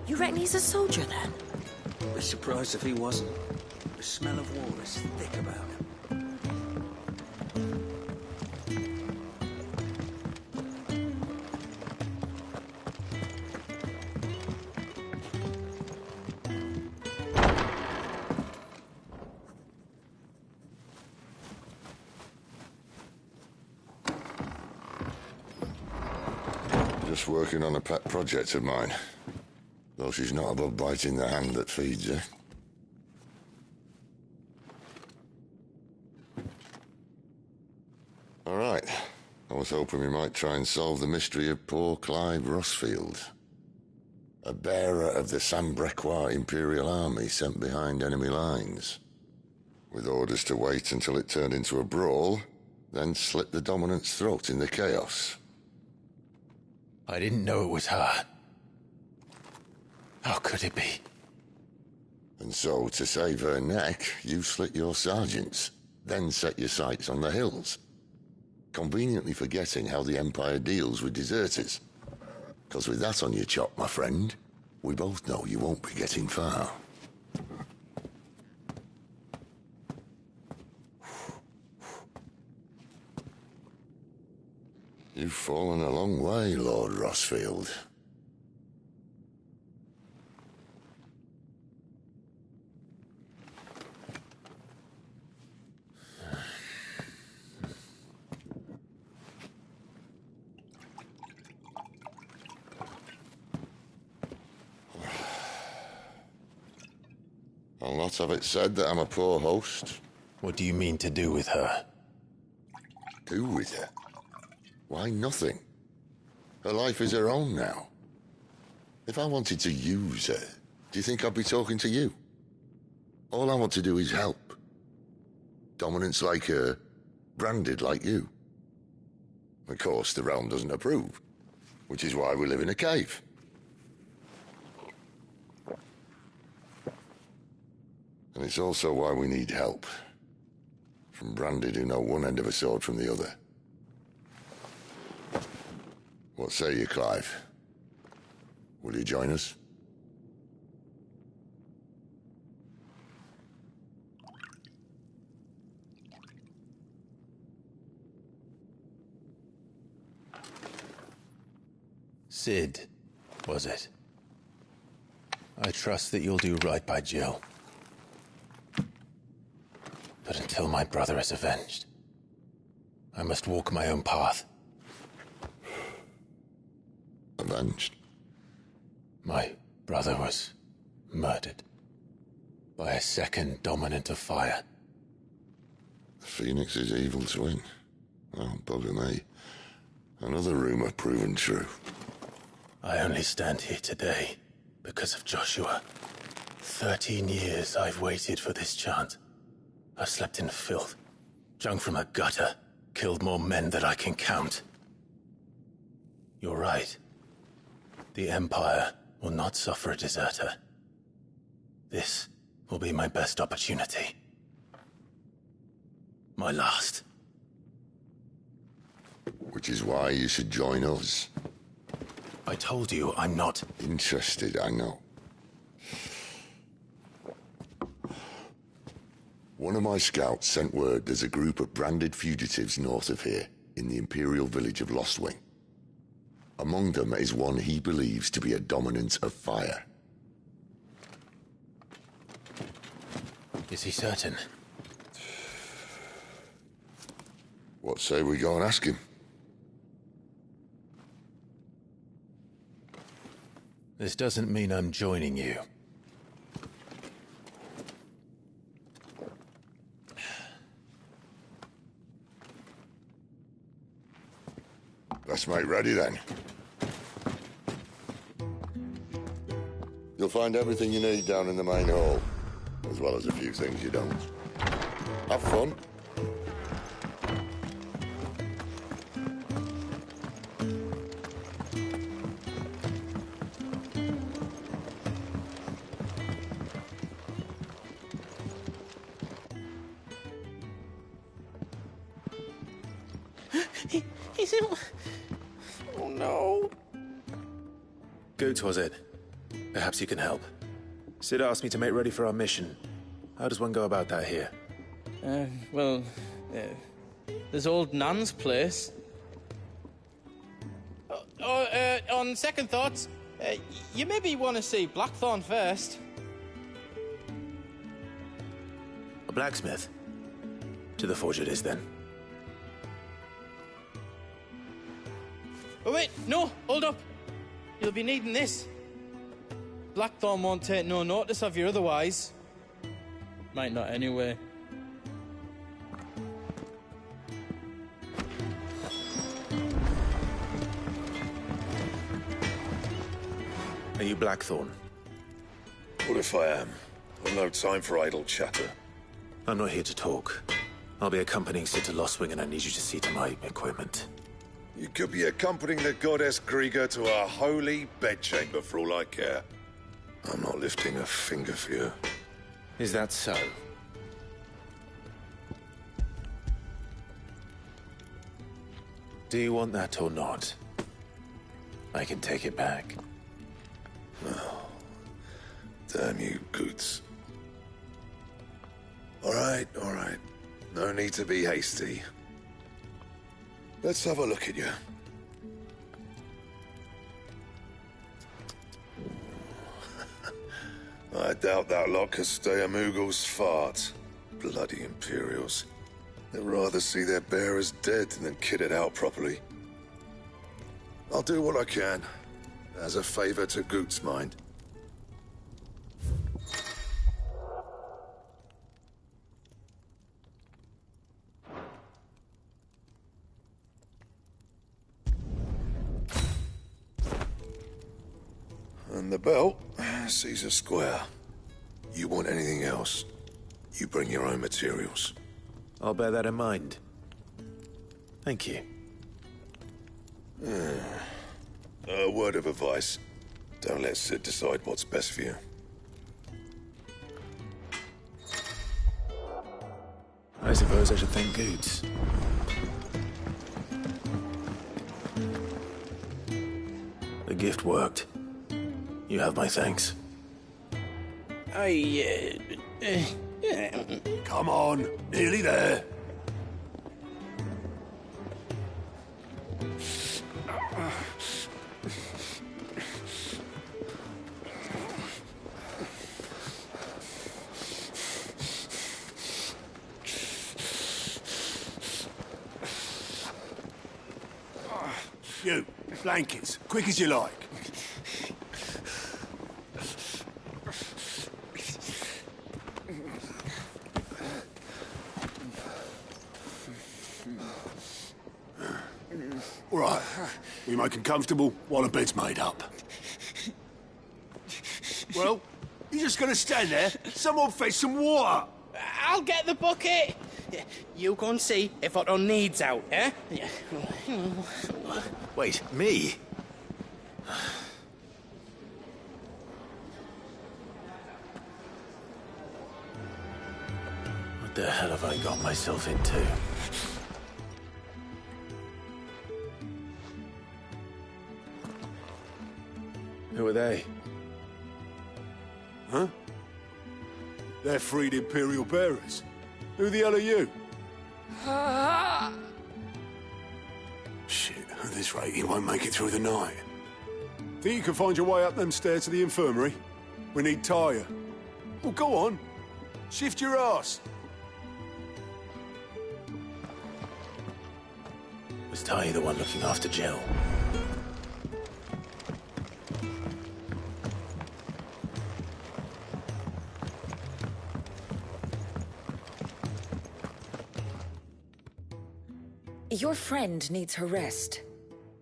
You reckon he's a soldier, then? Be surprised if he wasn't. The smell of war is thick about him. Just working on a pet project of mine. Though she's not above biting the hand that feeds her. All right. I was hoping we might try and solve the mystery of poor Clive Rossfield. A bearer of the Sambrequois Imperial Army sent behind enemy lines. With orders to wait until it turned into a brawl, then slit the dominant's throat in the chaos. I didn't know it was her. How could it be? And so, to save her neck, you slit your sergeants, then set your sights on the hills. Conveniently forgetting how the Empire deals with deserters. Because with that on your chop, my friend, we both know you won't be getting far. You've fallen a long way, Lord Rossfield. I'll not have it said that I'm a poor host. What do you mean to do with her? Do with her? Why, nothing. Her life is her own now. If I wanted to use her, do you think I'd be talking to you? All I want to do is help. Dominants like her, branded like you. Of course, the realm doesn't approve, which is why we live in a cave. And it's also why we need help. From branded who know one end of a sword from the other. What say you, Clive? Will you join us? Sid, was it? I trust that you'll do right by Jill. But until my brother is avenged, I must walk my own path. Avenged? My brother was murdered by a second dominant of fire. The Phoenix's evil twin. Oh, bugger me. Another rumor proven true. I only stand here today because of Joshua. 13 years I've waited for this chance. I've slept in filth, drunk from a gutter, killed more men than I can count. You're right. The Empire will not suffer a deserter. This will be my best opportunity. My last. Which is why you should join us. I told you I'm not interested, I know. One of my scouts sent word there's a group of branded fugitives north of here, in the Imperial village of Lostwing. Among them is one he believes to be a dominant of fire. Is he certain? What say we go and ask him? This doesn't mean I'm joining you. Let's make ready then. You'll find everything you need down in the main hall, as well as a few things you don't. Have fun. He's in... Oh no. Goot, was it? Perhaps you can help. Sid asked me to make ready for our mission. How does one go about that here? Well, there's old Nan's place. On second thoughts, you maybe want to see Blackthorn first. A blacksmith? To the forge it is, then. Oh, wait, no, hold up. You'll be needing this. Blackthorn won't take no notice of you otherwise. Might not anyway. Are you Blackthorn? What if I am? I've no time for idle chatter. I'm not here to talk. I'll be accompanying Sid to Lost Wing, and I need you to see to my equipment. You could be accompanying the goddess Grieger to a holy bedchamber for all I care. I'm not lifting a finger for you. Is that so? Do you want that or not? I can take it back. Oh, damn you, Goots. All right. No need to be hasty. Let's have a look at you. I doubt that lot could stay a Moogle's fart. Bloody Imperials. They'd rather see their bearers dead than kitted out properly. I'll do what I can, as a favor to Goot's mind. And the belt, Caesar Square. You want anything else, you bring your own materials. I'll bear that in mind. Thank you. A word of advice. Don't let Sid decide what's best for you. I suppose I should thank Goots. The gift worked. You have my thanks. Come on, nearly there. You, blankets, quick as you like. All right, we make them comfortable while the bed's made up. Well, you're just gonna stand there? Someone fetch some water! I'll get the bucket! You go and see if Otto needs out, eh? Wait, me? What the hell have I got myself into? Who are they? Huh? They're freed Imperial bearers. Who the hell are you? Shit, at this rate, he won't make it through the night. Think you can find your way up them stairs to the infirmary? We need Tyre. Well, go on. Shift your ass. Was Ty the one looking after Jill? Your friend needs her rest.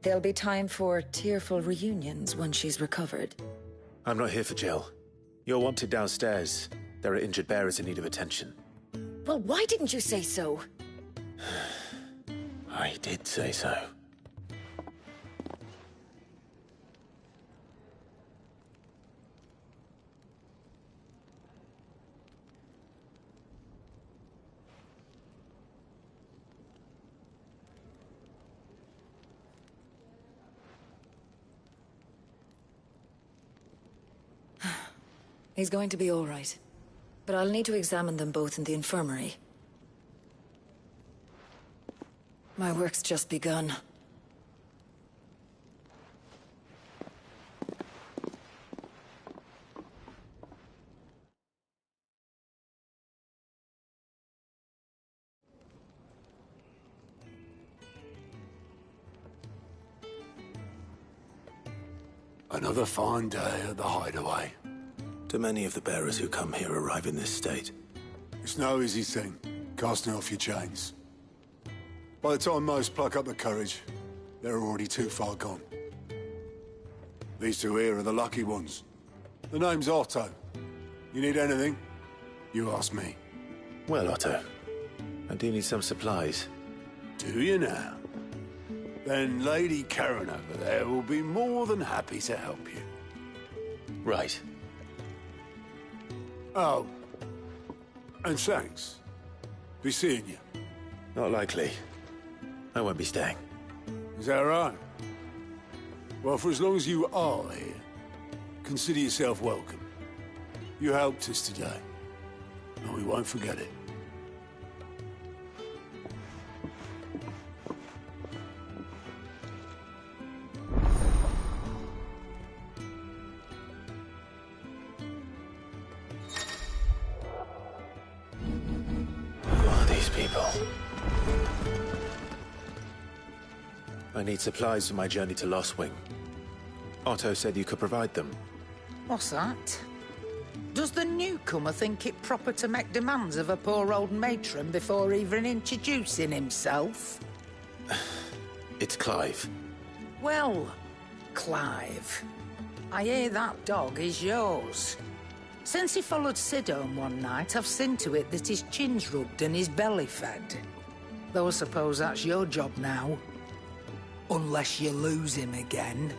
There'll be time for tearful reunions when she's recovered. I'm not here for Jill. You're wanted downstairs. There are injured bearers in need of attention. Well, why didn't you say so? I did say so. He's going to be all right. But I'll need to examine them both in the infirmary. My work's just begun. Another fine day at the hideaway. Do many of the bearers who come here arrive in this state? It's no easy thing, casting off your chains. By the time most pluck up the courage, they're already too far gone. These two here are the lucky ones. The name's Otto. You need anything? You ask me. Well, Otto, I do need some supplies. Do you now? Then Lady Karen over there will be more than happy to help you. Right. Oh. And thanks. Be seeing you. Not likely. I won't be staying. Is that right? Well, for as long as you are here, consider yourself welcome. You helped us today, and we won't forget it. Who are these people? I need supplies for my journey to Lostwing. Otto said you could provide them. What's that? Does the newcomer think it proper to make demands of a poor old matron before even introducing himself? It's Clive. Well, Clive, I hear that dog is yours. Since he followed Sid home one night, I've seen to it that his chin's rubbed and his belly fed. Though I suppose that's your job now. Unless you lose him again.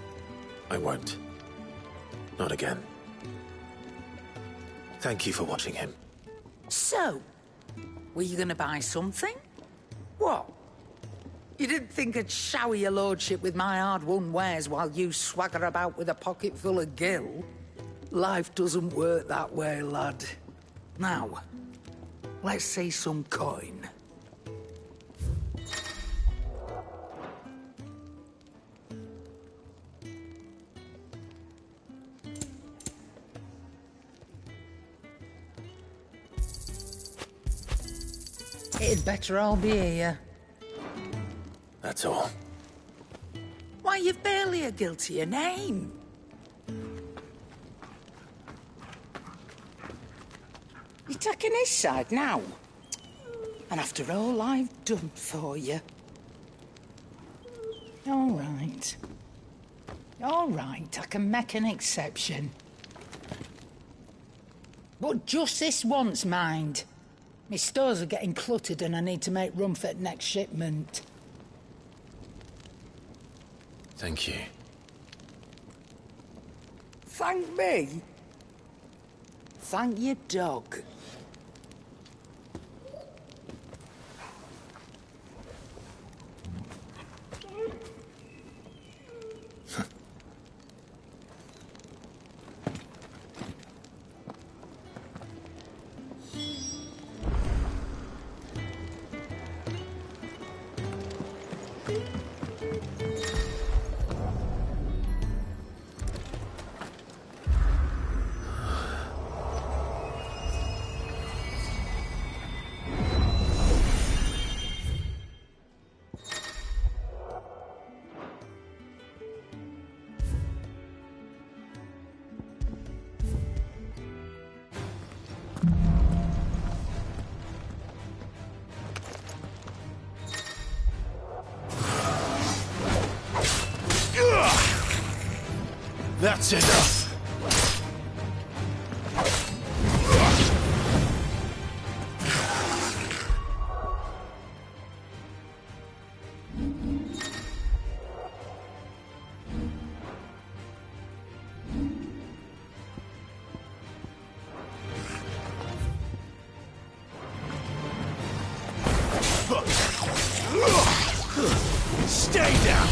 I won't. Not again. Thank you for watching him. So, were you gonna buy something? What? You didn't think I'd shower your lordship with my hard-won wares while you swagger about with a pocket full of gil? Life doesn't work that way, lad. Now, let's see some coin. It'd better all be here. That's all. Why, you've barely a guiltier name. You're taking his side now? And after all I've done for you? All right. All right, I can make an exception. But just this once, mind. My stores are getting cluttered and I need to make room for the next shipment. Thank you. Thank me? Thank your dog. That's enough! Stay down!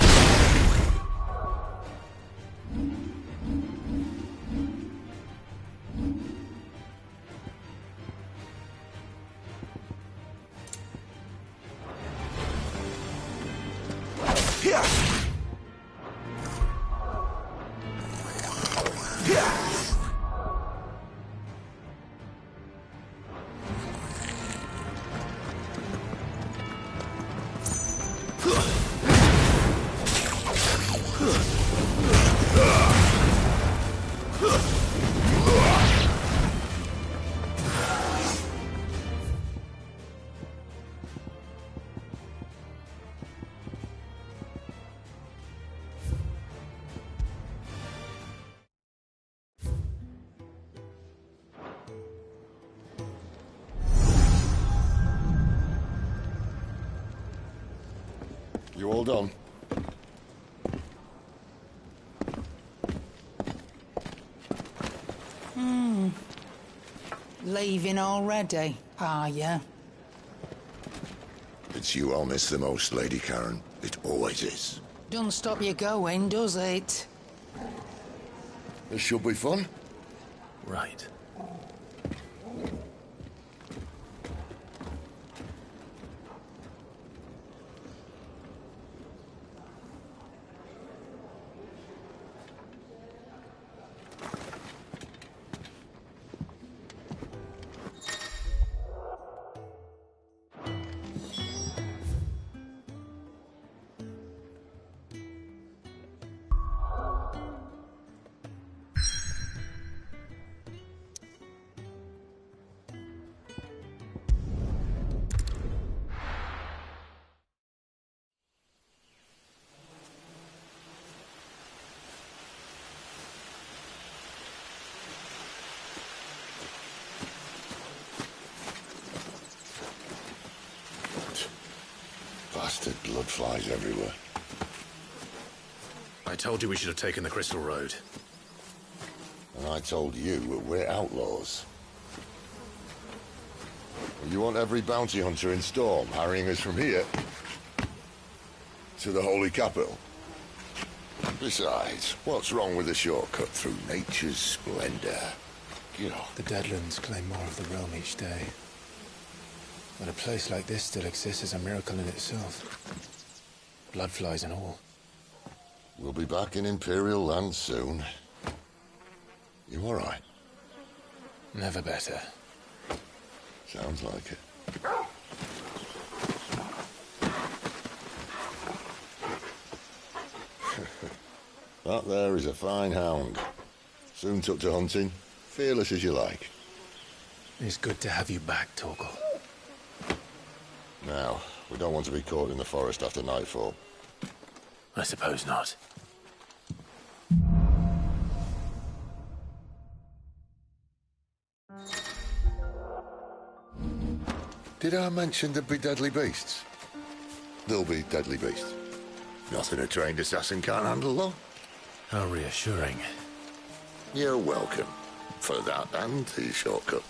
You all done? Leaving already, are ya? It's you I'll miss the most, Lady Karen. It always is. Don't stop you going, does it? This should be fun. Right. Bastard blood flies everywhere. I told you we should have taken the Crystal Road. And I told you that we're outlaws. You want every bounty hunter in Storm harrying us from here to the Holy Capital? Besides, what's wrong with a shortcut through nature's splendor? You know. The Deadlands claim more of the realm each day. But a place like this still exists is a miracle in itself. Bloodflies and all. We'll be back in Imperial land soon. You all right? Never better. Sounds like it. That there is a fine hound. Soon took to hunting. Fearless as you like. It's good to have you back, Torgal. Now, we don't want to be caught in the forest after nightfall. I suppose not. Did I mention there'd be deadly beasts? There'll be deadly beasts. Nothing a trained assassin can't handle, though. How reassuring. You're welcome. For that and the shortcut.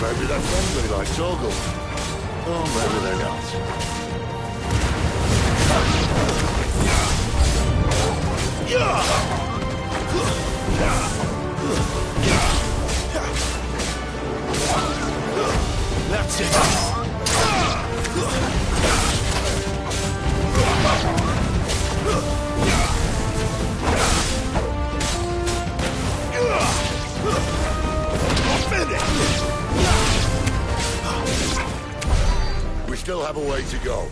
Maybe they're friendly like Torgal. Or maybe they're not. That's it. We still have a way to go.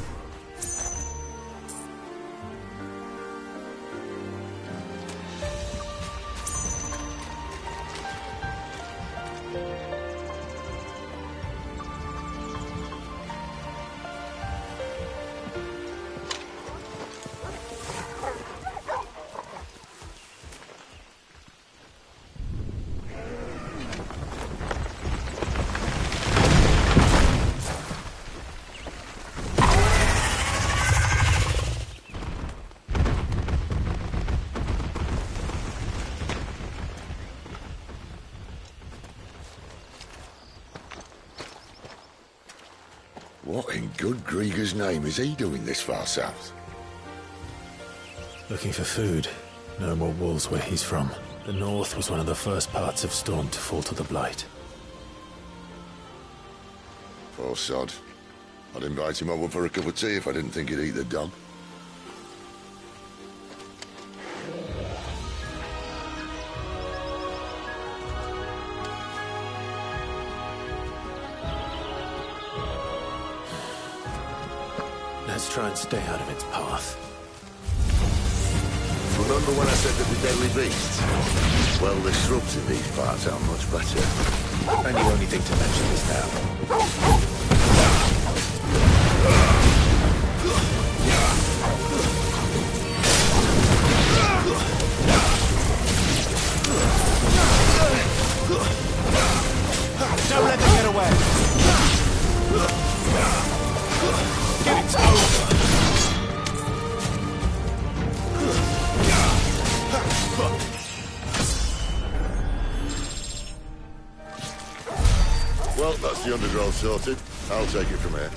What in good Grieger's name is he doing this far south? Looking for food. No more wolves where he's from. The north was one of the first parts of Storm to fall to the Blight. Poor sod. I'd invite him over for a cup of tea if I didn't think he'd eat the dog. Let's try and stay out of its path. Remember when I said that the deadly beasts? Well, the shrubs in these parts are much better. And you only think to mention this now. Don't let them get away! It's over! Well, that's the undergrowth sorted. I'll take it from here.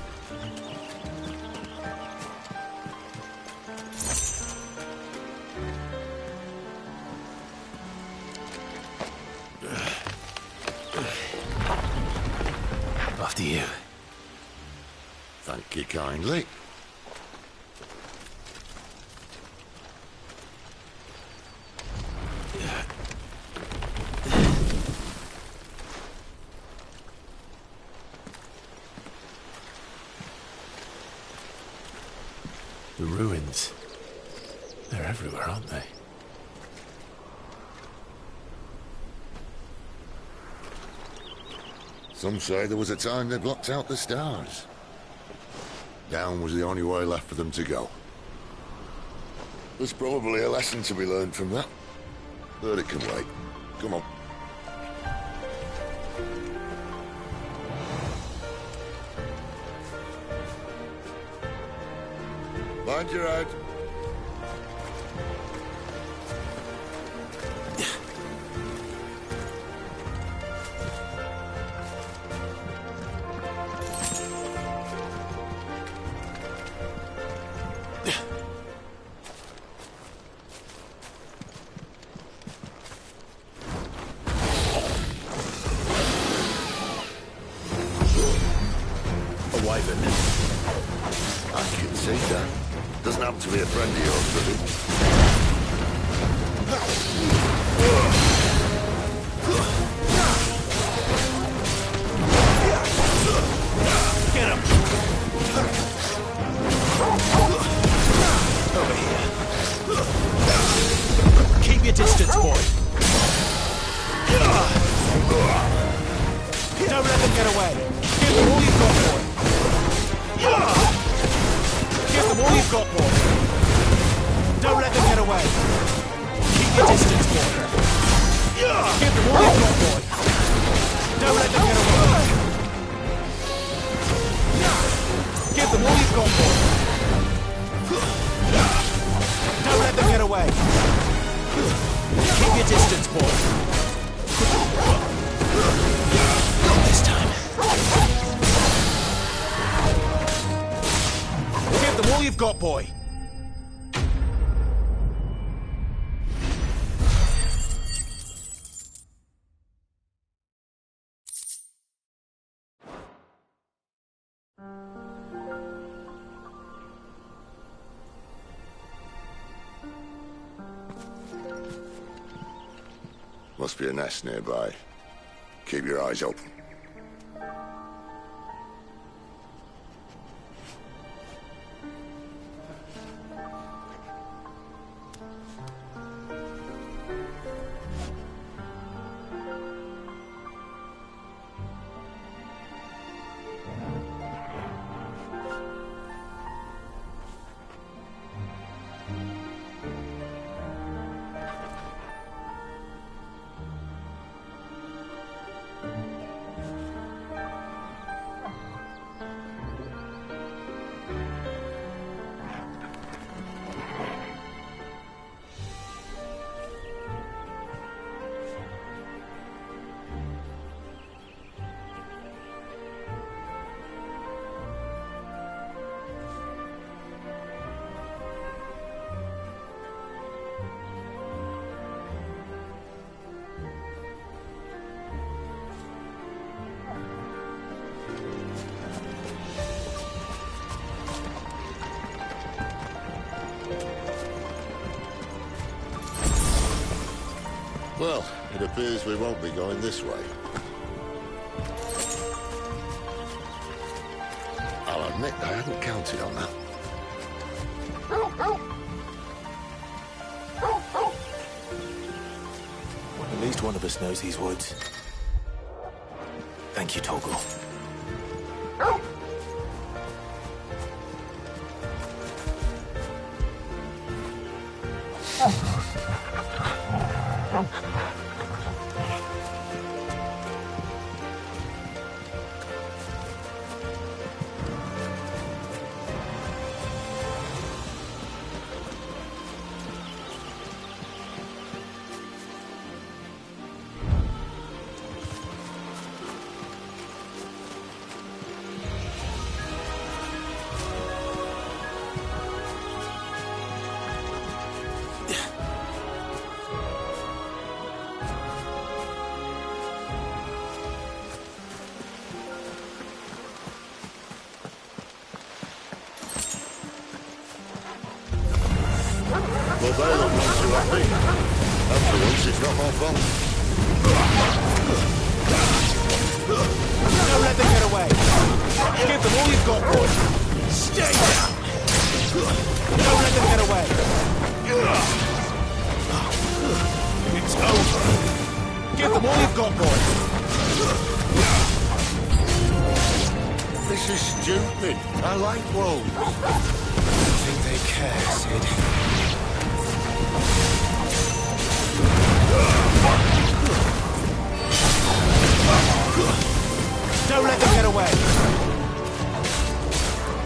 After you. Thank you kindly. The ruins. They're everywhere, aren't they? Some say there was a time they blocked out the stars. Down was the only way left for them to go. There's probably a lesson to be learned from that. But it can wait. Come on. Mind your head. I can see that. Doesn't happen to be a friend of yours, does it? Get him! Over here. Keep your distance, boy. Don't let them get away. Give them all you've got, boy. Give them all you've got, boy. Don't let them get away. Keep your distance, boy. Give them all you've got, boy. Don't let them get away. Give them all you've got, boy. Don't let them get away. Keep your distance, boy. Not this time. Give them all you've got, boy. Must be a nest nearby. Keep your eyes open. Well, it appears we won't be going this way. I'll admit I hadn't counted on that. At least one of us knows these woods. Thank you, Toggle. Well, they look not too happy. After once, it's not my fault. Don't let them get away. Give them all you've got, boy. Stay down. Don't let them get away. It's over. Give them all you've got, boy. This is stupid. I like wolves. I think they care, Sid. Don't let them get away.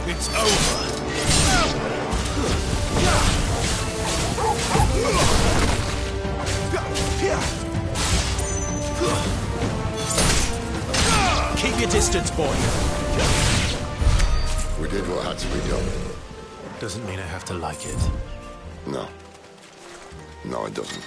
It's over. Keep your distance, boy. We did what had to be done. Doesn't mean I have to like it. No. No, it doesn't.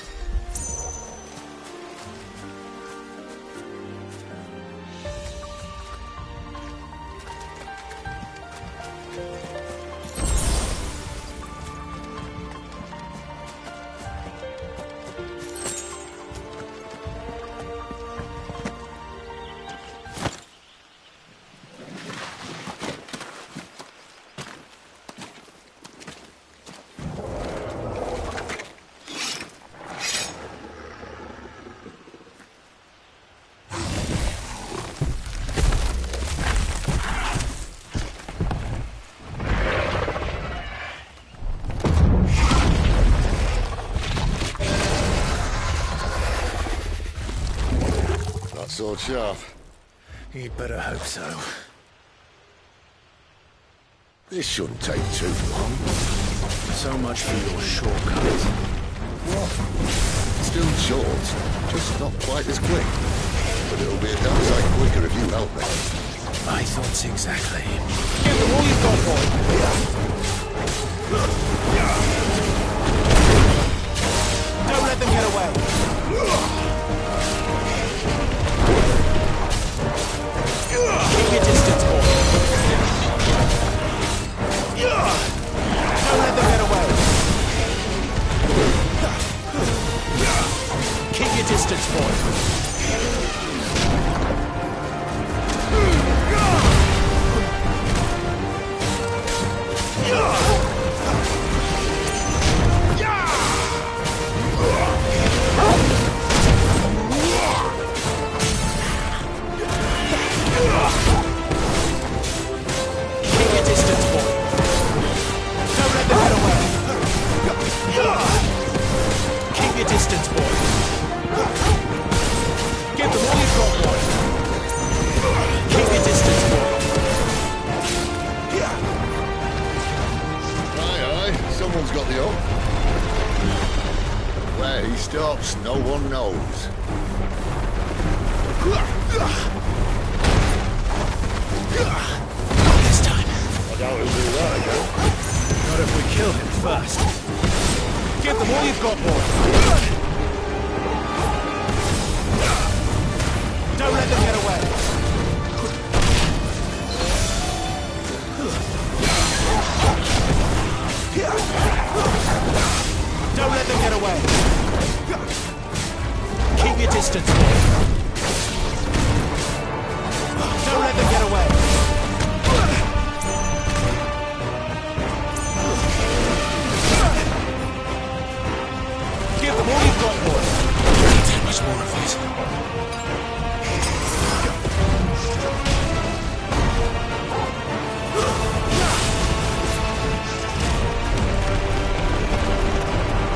Sword sharp. You'd better hope so. This shouldn't take too long. So much for your shortcut. What? Still short, just not quite as quick. But it'll be a damn sight quicker if you help me. My thoughts exactly. Give them all you've got, boy. Don't let them get away. Keep your distance, boy. Don't let them get away. Keep your distance, boy. Distance, boy. Give them all you've got, boy. Keep your distance, boy. Aye, aye. Someone's got the hook. Where he stops, no one knows. Not this time. I doubt he'll do that again. Not if we kill him first. Give them all you've got, boy. Don't let them get away. Don't let them get away. your distance, boy. Don't let them get away. Give them all you've got, boy. Can't take much more of this.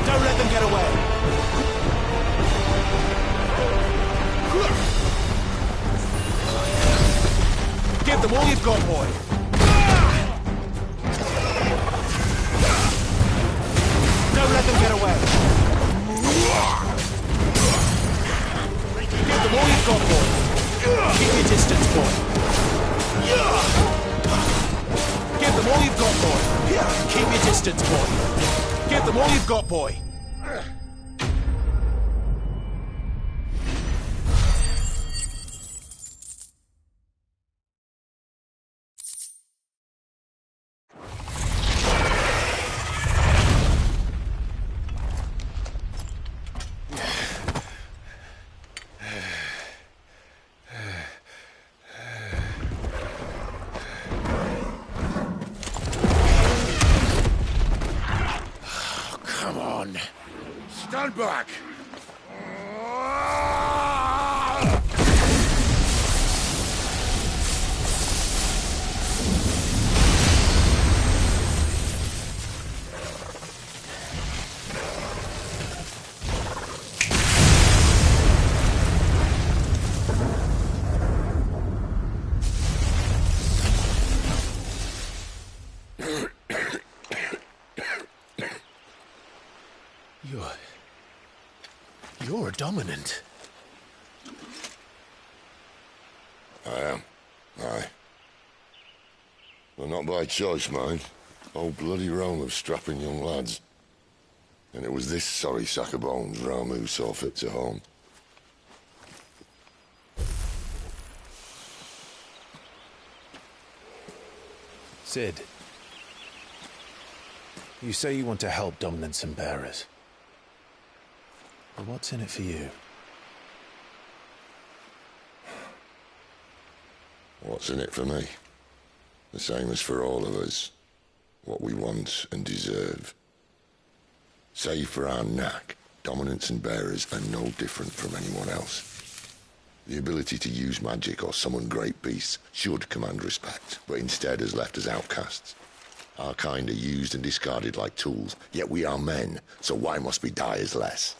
Don't let them get away. Give them all you've got, boy. Don't let them get away. Give them all you've got, boy. Keep your distance, boy. Give them all you've got, boy. Keep your distance, boy. Give them all you've got, boy. Stand back! You're a dominant. I am. Aye. Well, not by choice, mind. Old bloody Rome of strapping young lads. And it was this sorry sack of bones Ramu saw fit to home. Sid, you say you want to help dominants and bearers. But what's in it for you? What's in it for me? The same as for all of us. What we want and deserve. Save for our knack, dominants and bearers are no different from anyone else. The ability to use magic or summon great beasts should command respect, but instead has left us outcasts. Our kind are used and discarded like tools, yet we are men, so why must we die as less?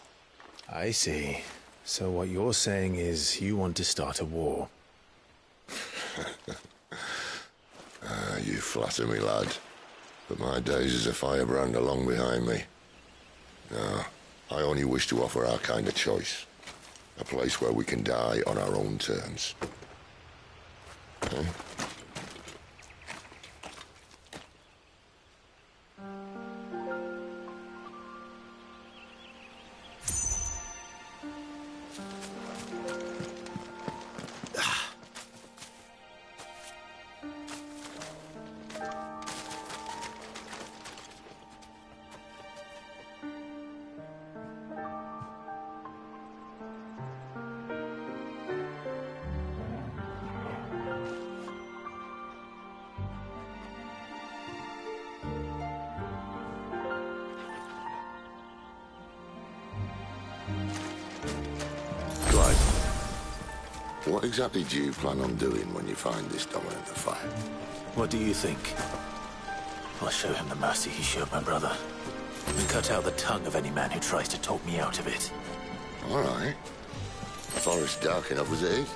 I see. So what you're saying is you want to start a war. You flatter me, lad. But my days as a firebrand are long behind me. No, I only wish to offer our kind a choice. A place where we can die on our own terms. Huh? What exactly do you plan on doing when you find this dominant to fight? What do you think? I'll show him the mercy he showed my brother. And cut out the tongue of any man who tries to talk me out of it. All right. The forest's dark enough as it is.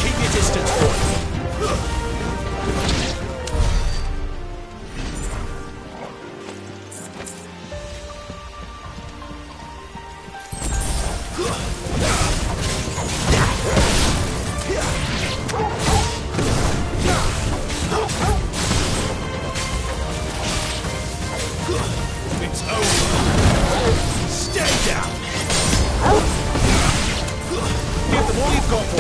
Keep your distance, boy. It's over. Stay down. Give them all you've got, boy.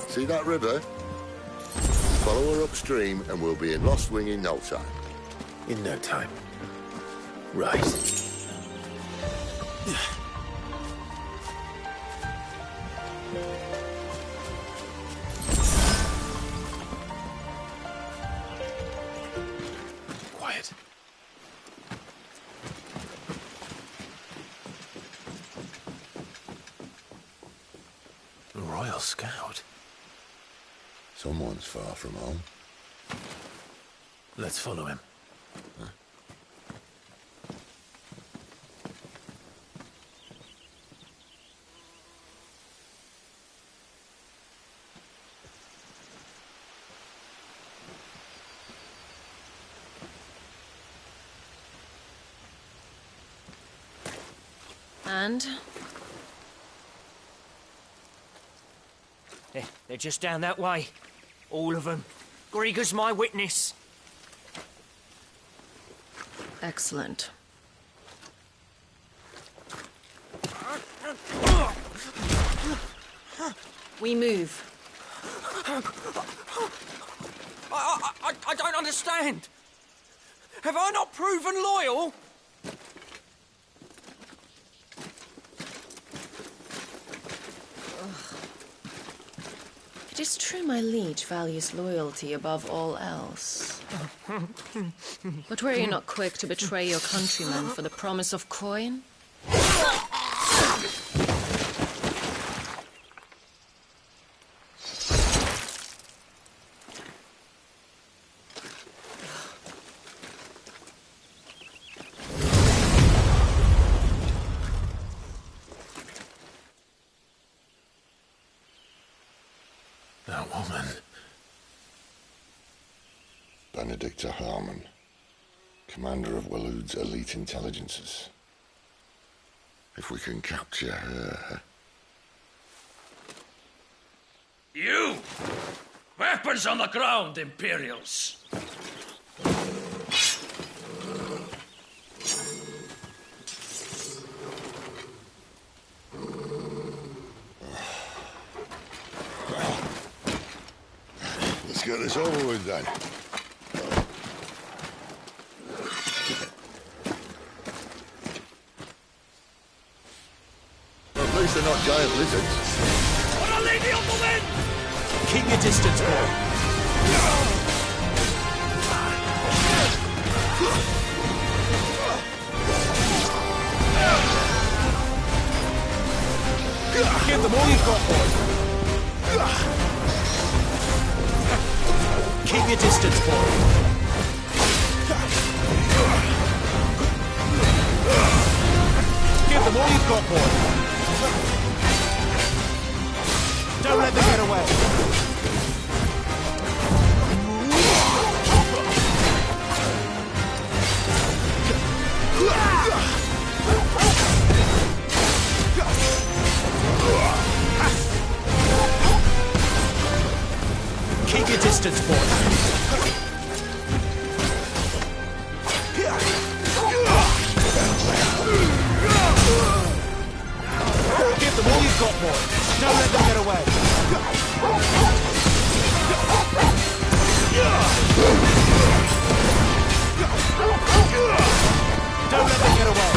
See that river? Follow her upstream and we'll be in Lost Wing in no time. In no time. Right. Quiet. A Royal Scout. Someone's far from home. Let's follow him. Huh? And? They're just down that way. All of them. Grieger's my witness. Excellent. We move. I don't understand. Have I not proven loyal? It is true my liege values loyalty above all else. But were you not quick to betray your countrymen for the promise of coin? That woman. Benedicta Harmon, commander of Waloed's elite intelligences. If we can capture her... You! Weapons on the ground, Imperials! Let's get this over with then. At least they're not giant lizards. What a lady on the wind! Keep your distance, boy. Give them all you've got, boy. Keep your distance, boy. Give them all you've got, boy. Don't let them get away. distance, boy. Give them all you've got, boy. Don't let them get away. Don't let them get away.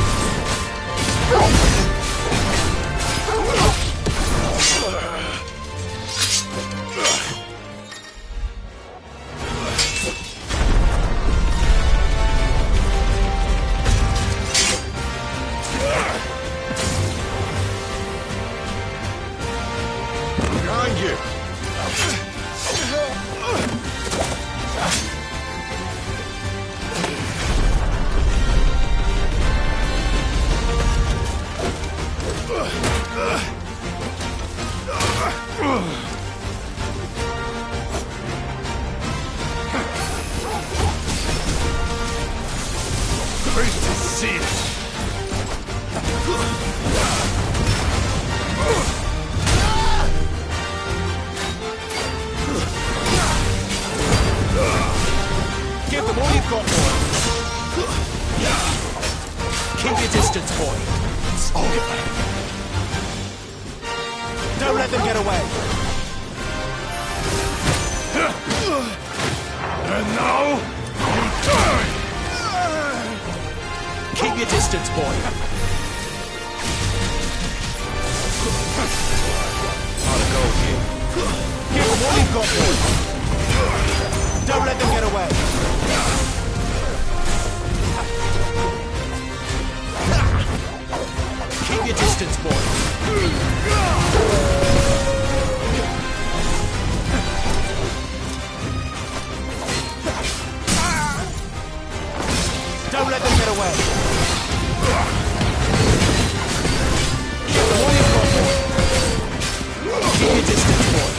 Behind you! Great to see it. Give them all you've got, boy. Keep your distance, boy. Don't let them get away. And now, you die! Keep your distance, boy. Gotta go here. Give them all you've got, boy. Don't let them get away. Keep your distance, boy. Don't let them get away. Give them all you've got, boy. Keep your distance, boy.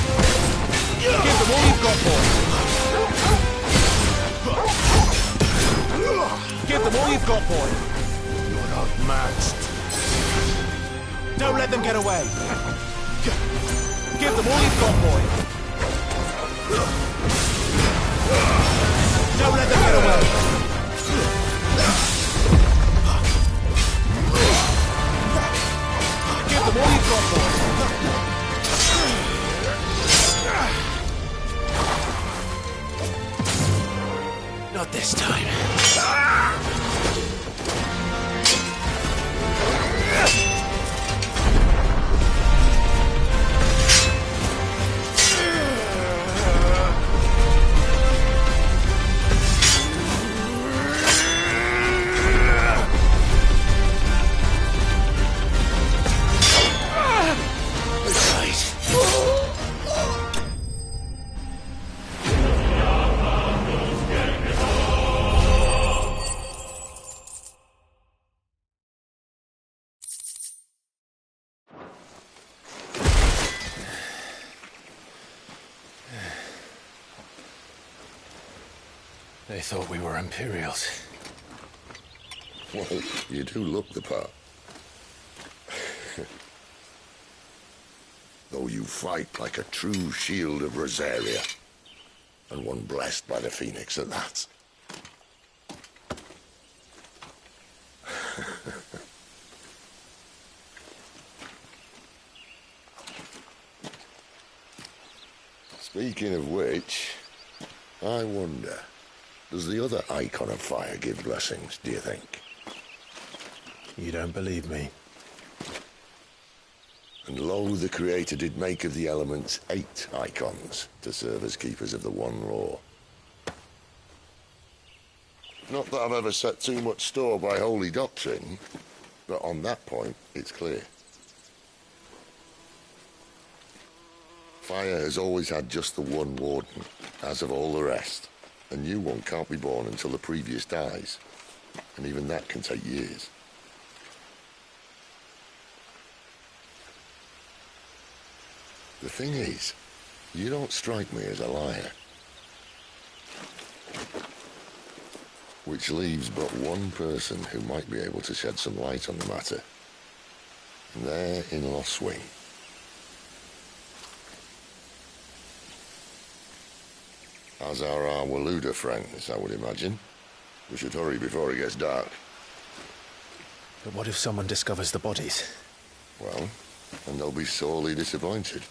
Give them all you've got, boy. Give them all you've got, boy. You're outmatched. Don't let them get away. Give them all you've got, boy. Don't let them get away. Give them all you've got, boy. Not this time. They thought we were Imperials. Well, you do look the part. Though you fight like a true shield of Rosaria. And one blessed by the Phoenix at that. Speaking of which, I wonder, does the other icon of fire give blessings, do you think? You don't believe me? And lo, the Creator did make of the elements 8 icons to serve as keepers of the one law. Not that I've ever set too much store by holy doctrine, but on that point, it's clear. Fire has always had just the one warden, as of all the rest. A new one can't be born until the previous dies, and even that can take years. The thing is, you don't strike me as a liar. Which leaves but one person who might be able to shed some light on the matter. And they're in Lost Swing. As are our Waluda friends, I would imagine. We should hurry before it gets dark. But what if someone discovers the bodies? Well, then they'll be sorely disappointed.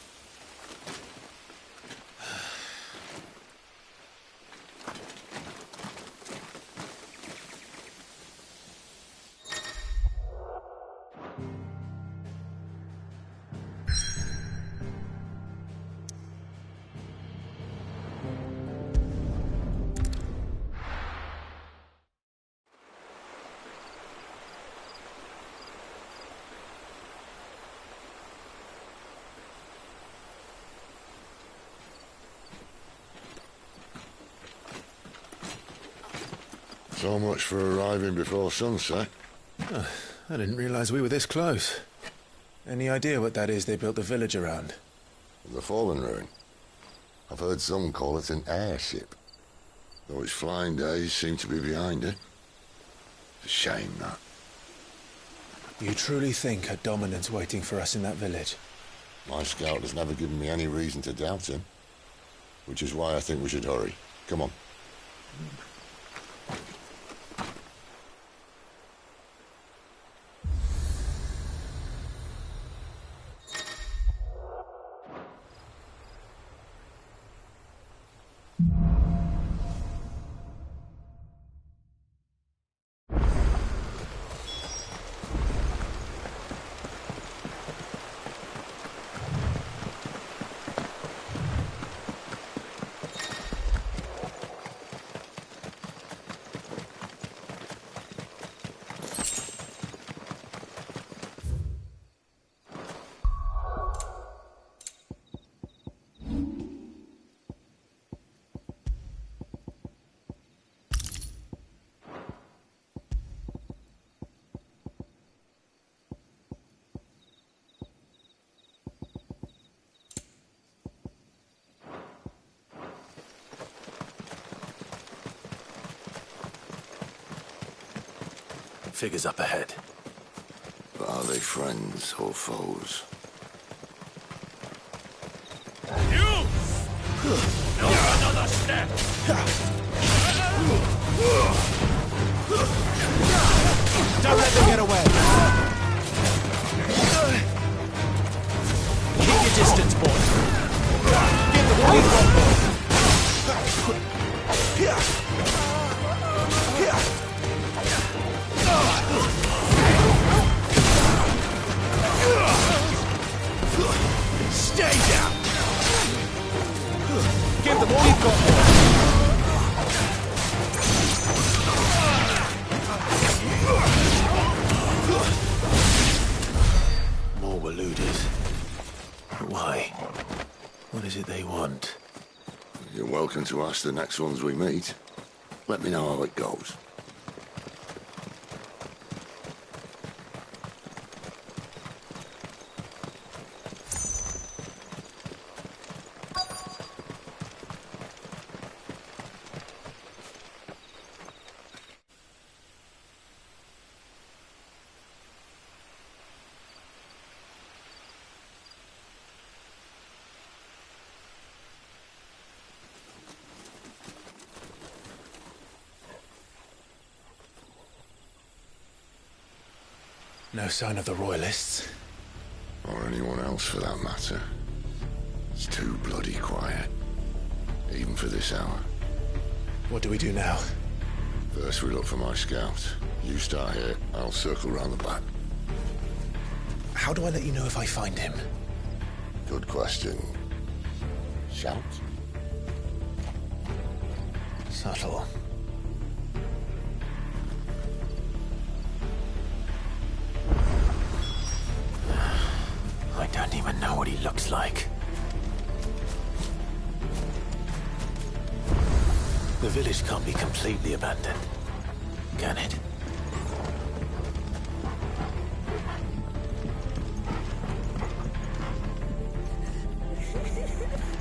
So much for arriving before sunset. Oh, I didn't realize we were this close. Any idea what that is they built the village around? The Fallen Ruin. I've heard some call it an airship. Though its flying days seem to be behind it. It's a shame, that. You truly think a dominant's waiting for us in that village? My scout has never given me any reason to doubt him. Which is why I think we should hurry. Come on. Figures up ahead. But are they friends or foes? You! Not another step! Don't let them get away! Keep your distance, boys. Give them all you've got, boys. Stay down! Give them all you've got, boys. More Waludas. Why? What is it they want? You're welcome to ask the next ones we meet. Let me know how it goes. No sign of the Royalists. Or anyone else for that matter. It's too bloody quiet. Even for this hour. What do we do now? First we look for my scout. You start here, I'll circle round the back. How do I let you know if I find him? Good question. Shout? Subtle. I don't even know what he looks like. The village can't be completely abandoned, can it?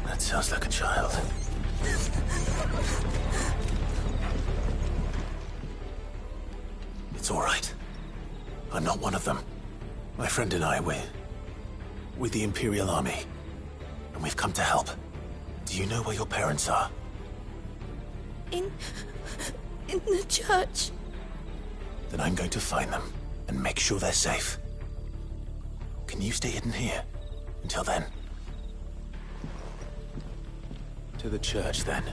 That sounds like a child. It's all right. I'm not one of them. My friend and I, we're with the Imperial Army, and we've come to help. Do you know where your parents are? In the church. Then I'm going to find them and make sure they're safe. Can you stay hidden here until then? To the church, then.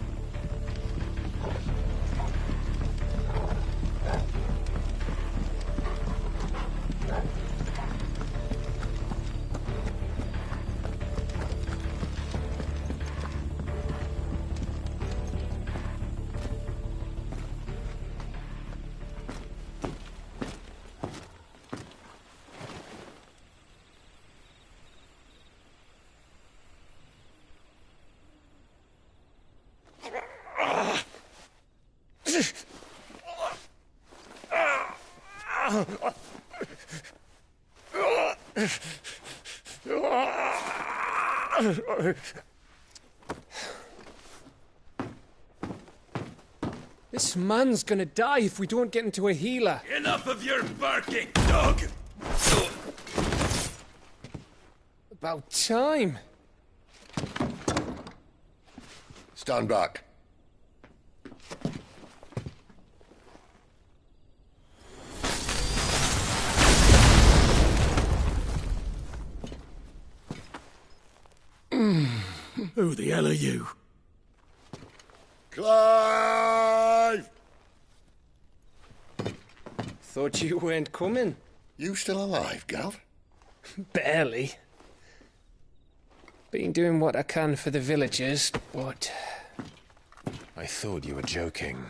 This man's gonna die if we don't get into a healer. Enough of your barking, dog! About time. Stand back. Who the hell are you? Clive! Thought you weren't coming. You still alive, Gav? Barely. Been doing what I can for the villagers, but... I thought you were joking.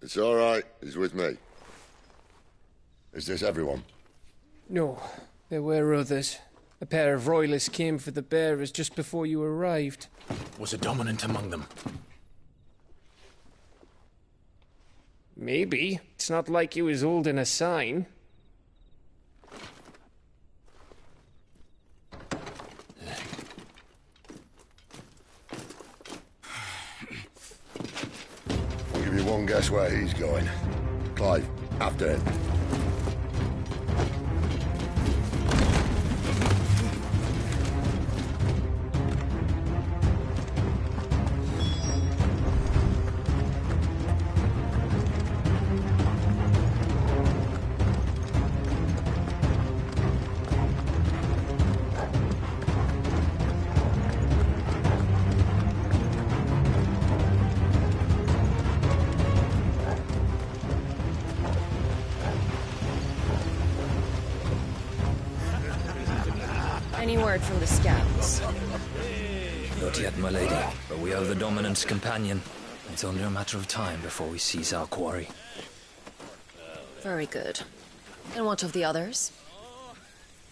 It's all right. He's with me. Is this everyone? No, there were others. A pair of royalists came for the bearers just before you arrived. Was a dominant among them? Maybe. It's not like he was holding a sign. I'll give you one guess where he's going. Clive, after him. Any word from the scouts? Not yet, my lady, but we are the Dominant's companion. It's only a matter of time before we seize our quarry. Very good. And what of the others?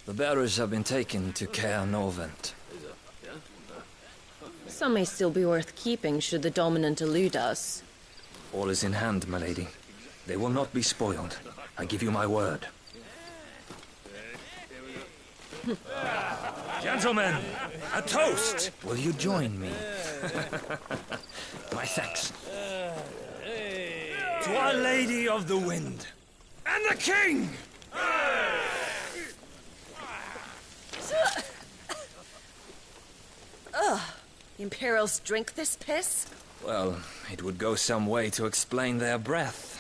The bearers have been taken to Caer Novent. Some may still be worth keeping should the Dominant elude us. All is in hand, my lady. They will not be spoiled. I give you my word. Gentlemen, a toast! Will you join me? My thanks. To Our Lady of the Wind. And the King! Ugh. Imperials drink this piss? Well, it would go some way to explain their breath.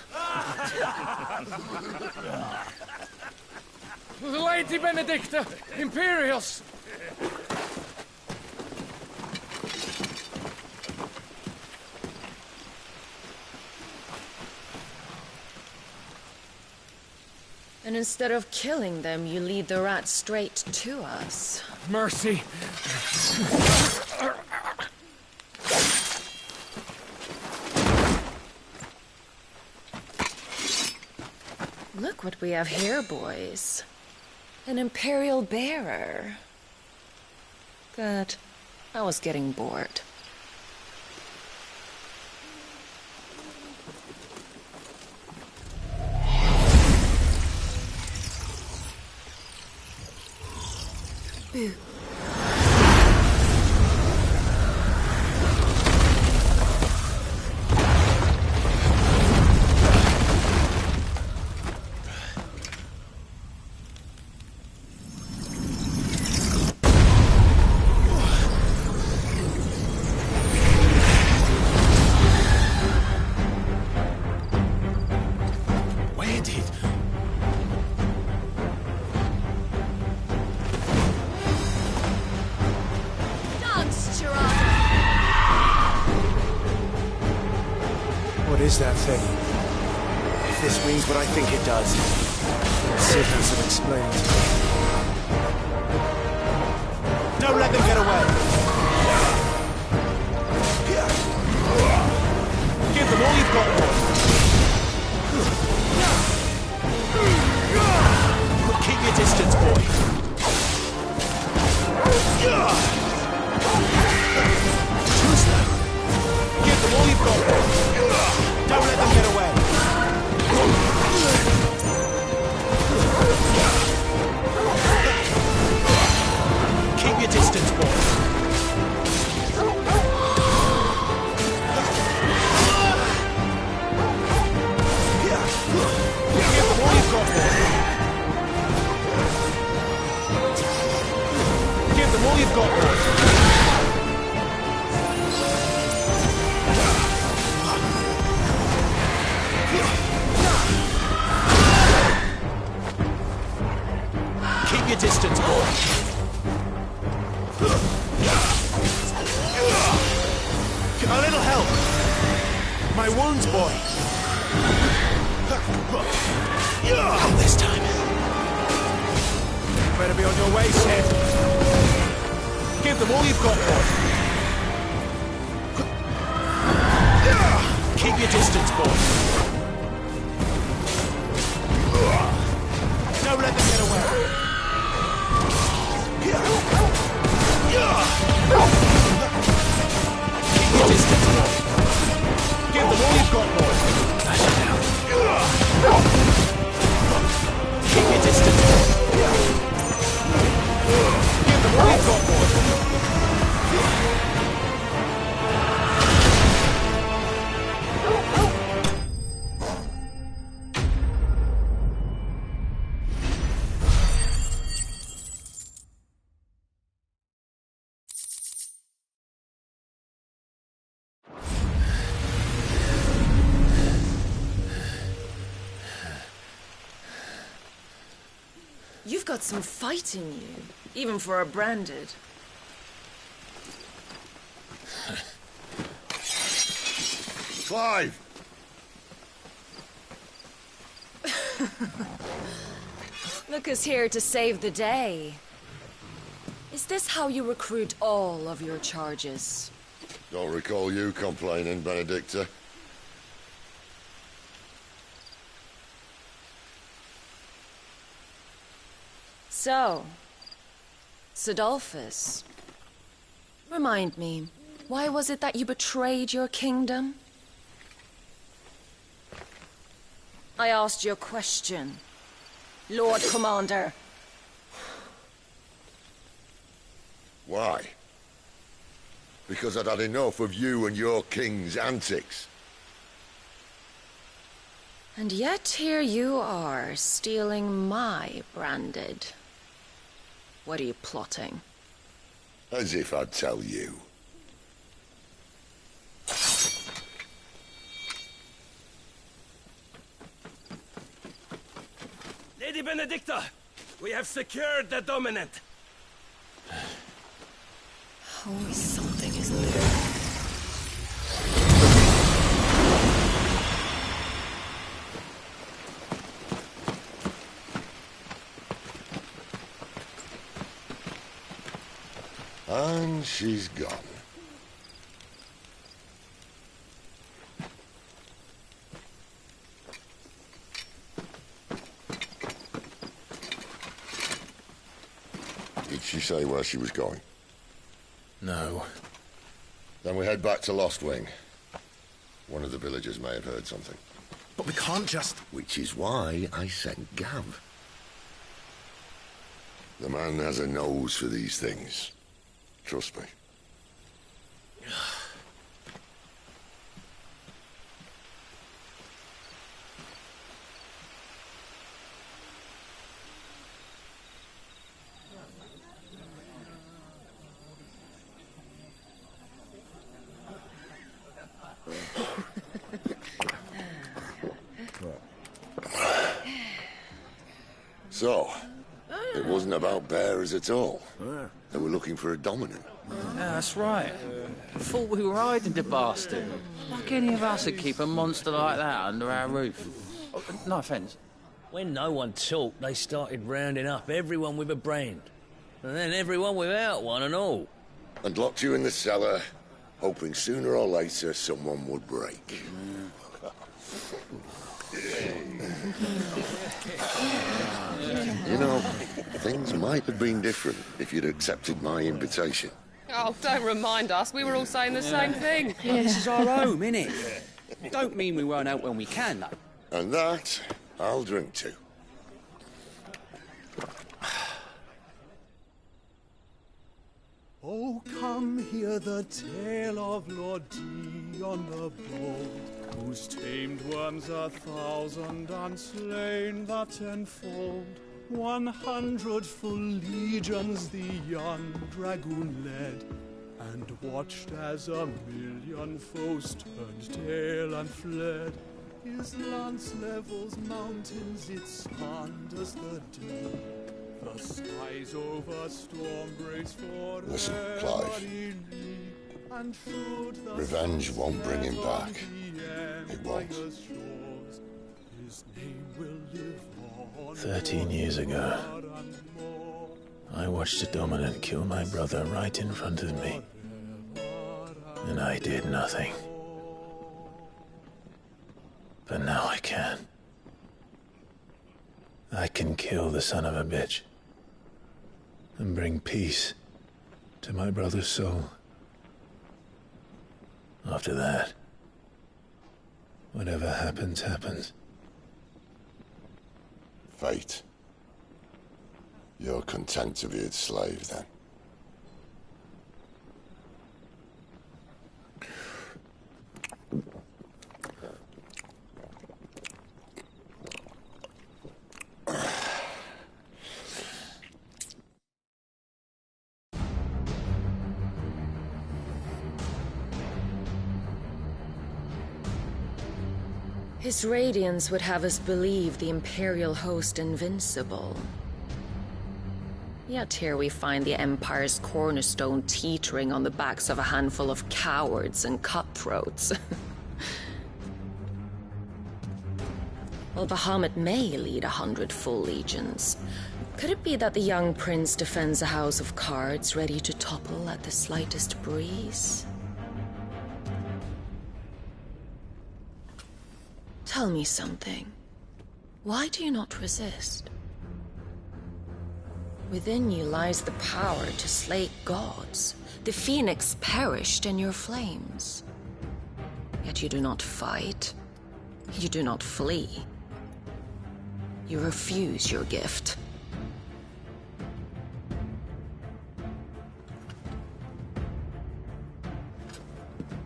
Lady Benedicta! Imperials! And instead of killing them, you lead the rats straight to us. Mercy! Look what we have here, boys. An Imperial bearer. Good. I was getting bored. Boo. is that thing? If this means what I think it does, Sid has to explain to me. Don't let them get away! Give them all you've got, boy! Keep your distance, boy! Choose them! Give them all you've got, boy! Don't let them get away! Keep your distance, boy! Give them all you've got, boy! Give them all you've got, boy! Keep your distance, boy! A little help! My wounds, boy! Not this time. Better be on your way, Sid. Give them all you've got, boy. Keep your distance, boy. Don't let them get away. Keep your distance, boy. Give them all you've got, boy. Lash it out. Keep your distance, boy. Give them all you've got, boy. You've got some fight in you, even for a branded. Clive! Look who's here to save the day. Is this how you recruit all of your charges? Don't recall you complaining, Benedicta. So, Sidolphus, remind me, why was it that you betrayed your kingdom? I asked you a question, Lord Commander. Why? Because I'd had enough of you and your king's antics. And yet here you are, stealing my branded. What are you plotting? As if I'd tell you. Lady Benedicta, we have secured the dominant. Always something, isn't there? And she's gone. Did she say where she was going? No. Then we head back to Lost Wing. One of the villagers may have heard something. But we can't just... Which is why I sent Gav. The man has a nose for these things. Trust me. So, it wasn't about bearers at all. They were looking for a dominant. Yeah, that's right. Thought we were hiding the bastard. Like any of us would keep a monster like that under our roof. Oh, no offence. When no one talked, they started rounding up everyone with a brain. And then everyone without one and all. And locked you in the cellar, hoping sooner or later someone would break. You know, things might have been different if you'd accepted my invitation. Oh, don't remind us. We were all saying the same thing. Yeah. This is our home, innit? Don't mean we won't out when we can, though. And that, I'll drink to. Oh, come hear the tale of Lord Dion the Bold, whose tamed worms 1,000 and slain the tenfold. 100 full legions the young dragoon led, and watched as 1,000,000 foes turned tail and fled. His lance levels mountains, it sanders the dew. The skies over storm breaks for Listen, Clive. Revenge won't bring him back. It won't. 13 years ago, I watched a dominant kill my brother right in front of me. And I did nothing. But now I can. I can kill the son of a bitch and bring peace to my brother's soul. After that, whatever happens, happens. Fate. You're content to be its slave, then? His radiance would have us believe the Imperial host invincible. Yet here we find the Empire's cornerstone teetering on the backs of a handful of cowards and cutthroats. Well, Bahamut may lead 100 full legions. Could it be that the young prince defends a house of cards ready to topple at the slightest breeze? Tell me something. Why do you not resist? Within you lies the power to slay gods. The phoenix perished in your flames. Yet you do not fight. You do not flee. You refuse your gift.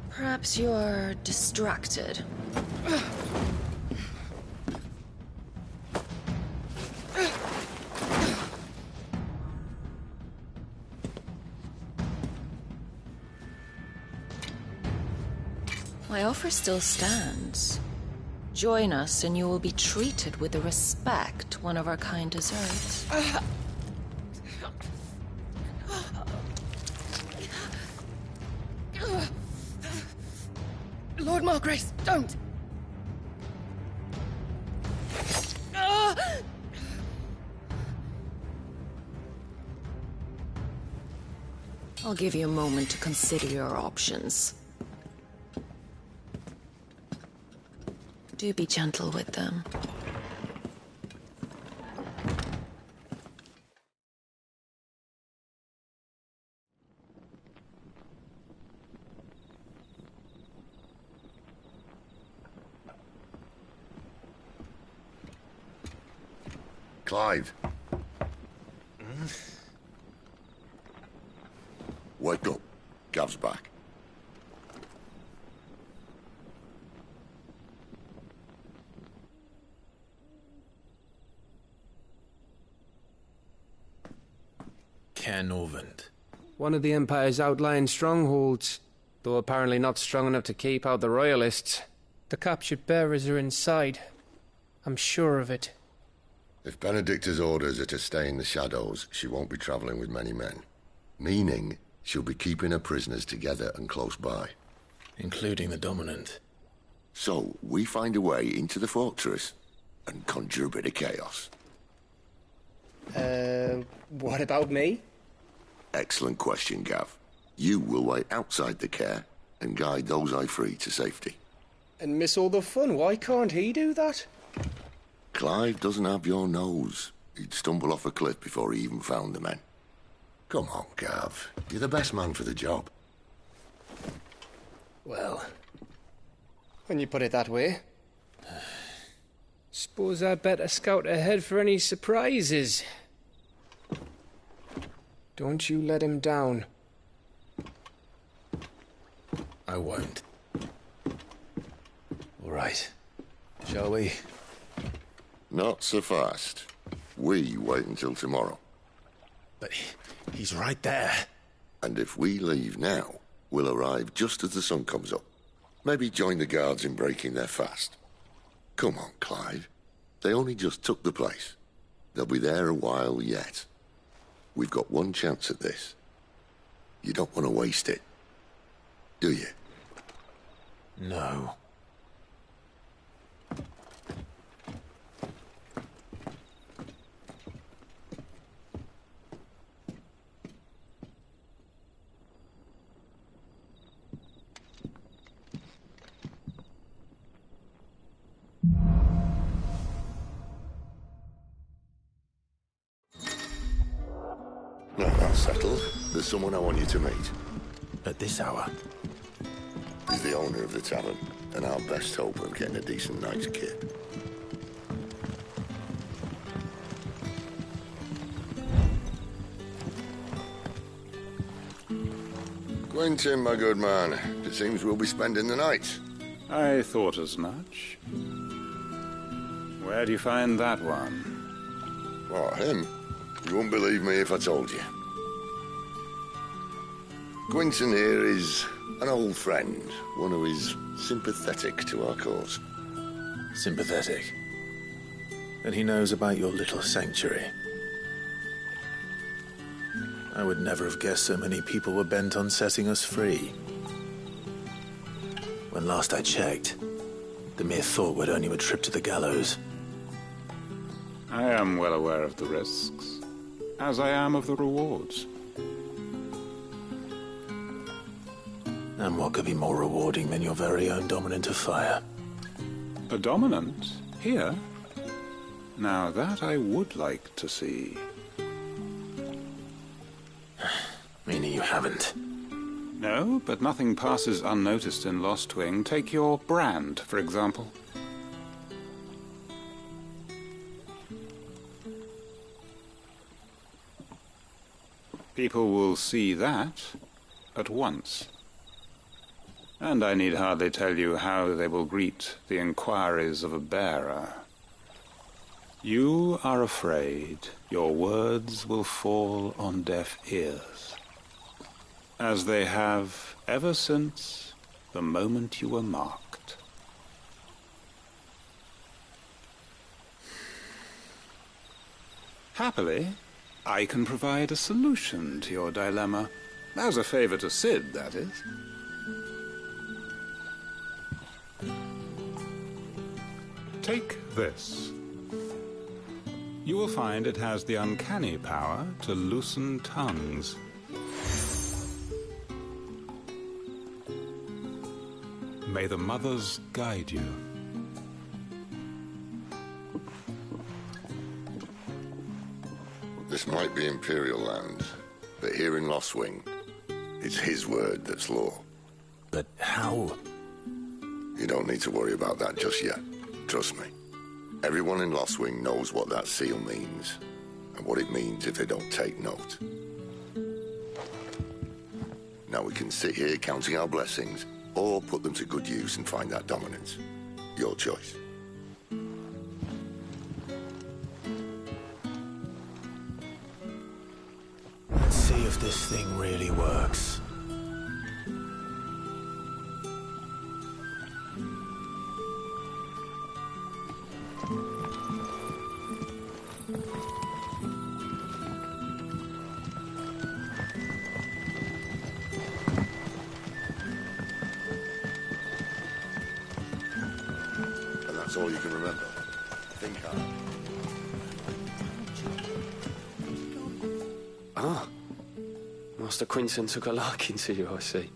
Perhaps you're distracted. My offer still stands. Join us and you will be treated with the respect one of our kind deserves. Lord Margrace, don't! I'll give you a moment to consider your options. Do be gentle with them. Clive. Wake up. Gav's back. Canovant. One of the Empire's outlying strongholds, though apparently not strong enough to keep out the Royalists. The captured bearers are inside. I'm sure of it. If Benedicta's orders are to stay in the shadows, she won't be traveling with many men. Meaning she'll be keeping her prisoners together and close by. Including the Dominant. So, we find a way into the fortress and conjure a bit of chaos. What about me? Excellent question, Gav. You will wait outside the care and guide those I free to safety. And miss all the fun. Why can't he do that? Clive doesn't have your nose. He'd stumble off a cliff before he even found the men. Come on, Gav. You're the best man for the job. Well, when you put it that way. Suppose I'd better scout ahead for any surprises. Don't you let him down. I won't. All right. Shall we? Not so fast. We wait until tomorrow. But he's right there. And if we leave now, we'll arrive just as the sun comes up. Maybe join the guards in breaking their fast. Come on, Clive. They only just took the place. They'll be there a while yet. We've got one chance at this. You don't want to waste it, do you? No. No, that's settled. There's someone I want you to meet. At this hour? He's the owner of the tavern, and our best hope of getting a decent night's kit. Quentin, my good man. It seems we'll be spending the night. I thought as much. Where do you find that one? Oh, him? You wouldn't believe me if I told you. Quentin here is an old friend, one who is sympathetic to our cause. Sympathetic? And he knows about your little sanctuary. I would never have guessed so many people were bent on setting us free. When last I checked, the mere thought would earn you a trip to the gallows. I am well aware of the risks, as I am of the rewards. And what could be more rewarding than your very own Dominant of Fire? A Dominant? Here? Now that I would like to see. Meaning you haven't? No, but nothing passes unnoticed in Lost Wing. Take your brand, for example. People will see that at once. And I need hardly tell you how they will greet the inquiries of a bearer. You are afraid your words will fall on deaf ears, as they have ever since the moment you were marked. Happily, I can provide a solution to your dilemma, as a favor to Sid, that is. Take this. You will find it has the uncanny power to loosen tongues. May the mothers guide you. This might be Imperial land, but here in Lost Wing, it's his word that's law. But how? You don't need to worry about that just yet. Trust me. Everyone in Lost Wing knows what that seal means, and what it means if they don't take note. Now we can sit here counting our blessings, or put them to good use and find that dominance. Your choice. Let's see if this thing really works. That's all you can remember. Think hard. Ah. Master Quinton took a liking to you, I see.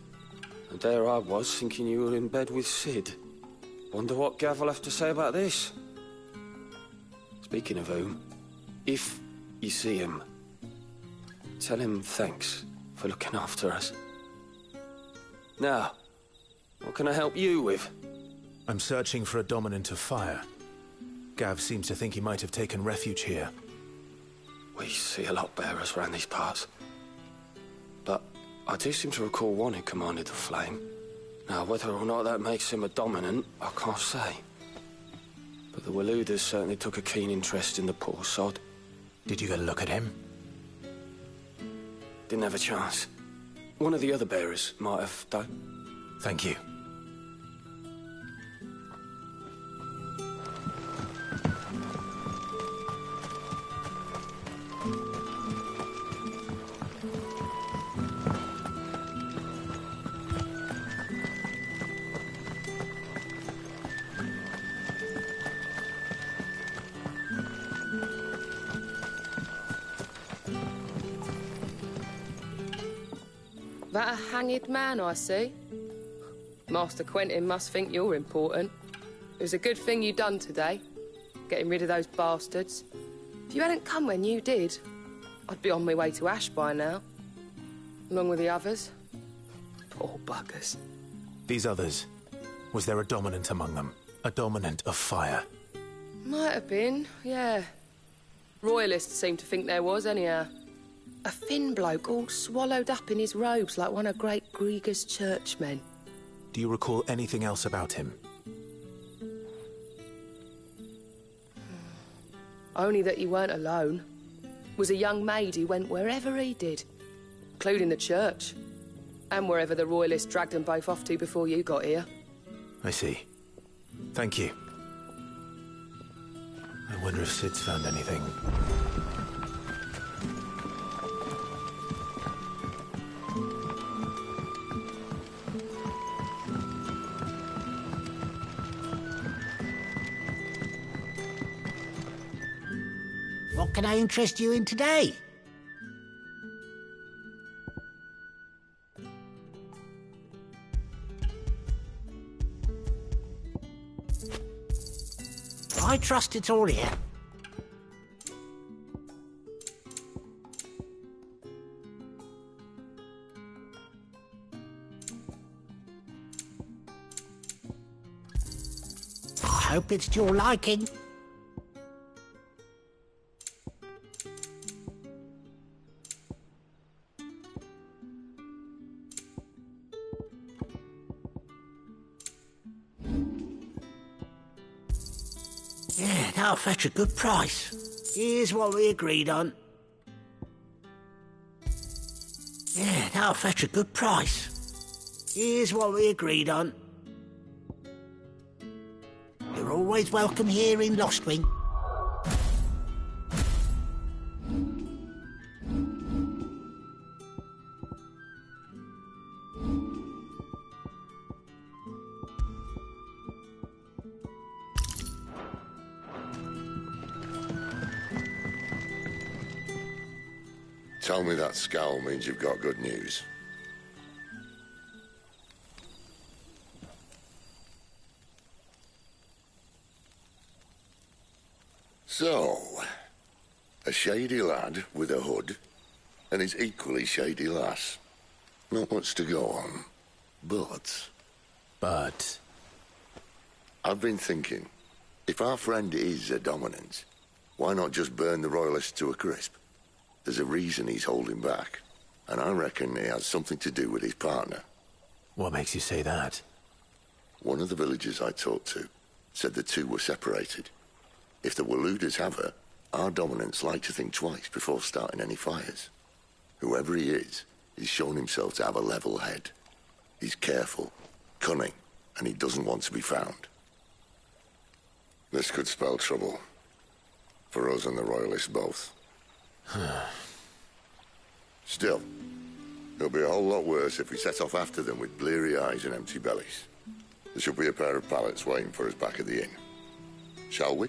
And there I was, thinking you were in bed with Sid. Wonder what Gav will have to say about this. Speaking of whom, if you see him, tell him thanks for looking after us. Now, what can I help you with? I'm searching for a dominant of fire. Gav seems to think he might have taken refuge here. We see a lot bearers around these parts. But I do seem to recall one who commanded the flame. Now, whether or not that makes him a dominant, I can't say. But the Waluders certainly took a keen interest in the poor sod. Did you get a look at him? Didn't have a chance. One of the other bearers might have done. Thank you. That a hanged man, I see. Master Quentin must think you're important. It was a good thing you done today, getting rid of those bastards. If you hadn't come when you did, I'd be on my way to Ash by now, along with the others. Poor buggers. These others, was there a dominant among them? A dominant of fire? Might have been, yeah. Royalists seem to think there was, anyhow. A thin bloke all swallowed up in his robes like one of Great Gregor's churchmen. Do you recall anything else about him? Only that he weren't alone. Was a young maid who went wherever he did, including the church, and wherever the Royalists dragged them both off to before you got here. I see. Thank you. I wonder if Sid's found anything. What can I interest you in today? I trust it's all here. I hope it's to your liking. Yeah, that'll fetch a good price. Here's what we agreed on. Yeah, that'll fetch a good price. Here's what we agreed on. You're always welcome here in Lostwing. Tell me that scowl means you've got good news. So, a shady lad with a hood, and his equally shady lass. Not much to go on, but... I've been thinking, if our friend is a dominant, why not just burn the Royalists to a crisp? There's a reason he's holding back, and I reckon it has something to do with his partner. What makes you say that? One of the villagers I talked to said the two were separated. If the Waluders have her, our dominants like to think twice before starting any fires. Whoever he is, he's shown himself to have a level head. He's careful, cunning, and he doesn't want to be found. This could spell trouble. For us and the Royalists both. Still, it'll be a whole lot worse if we set off after them with bleary eyes and empty bellies. There should be a pair of pallets waiting for us back at the inn. Shall we?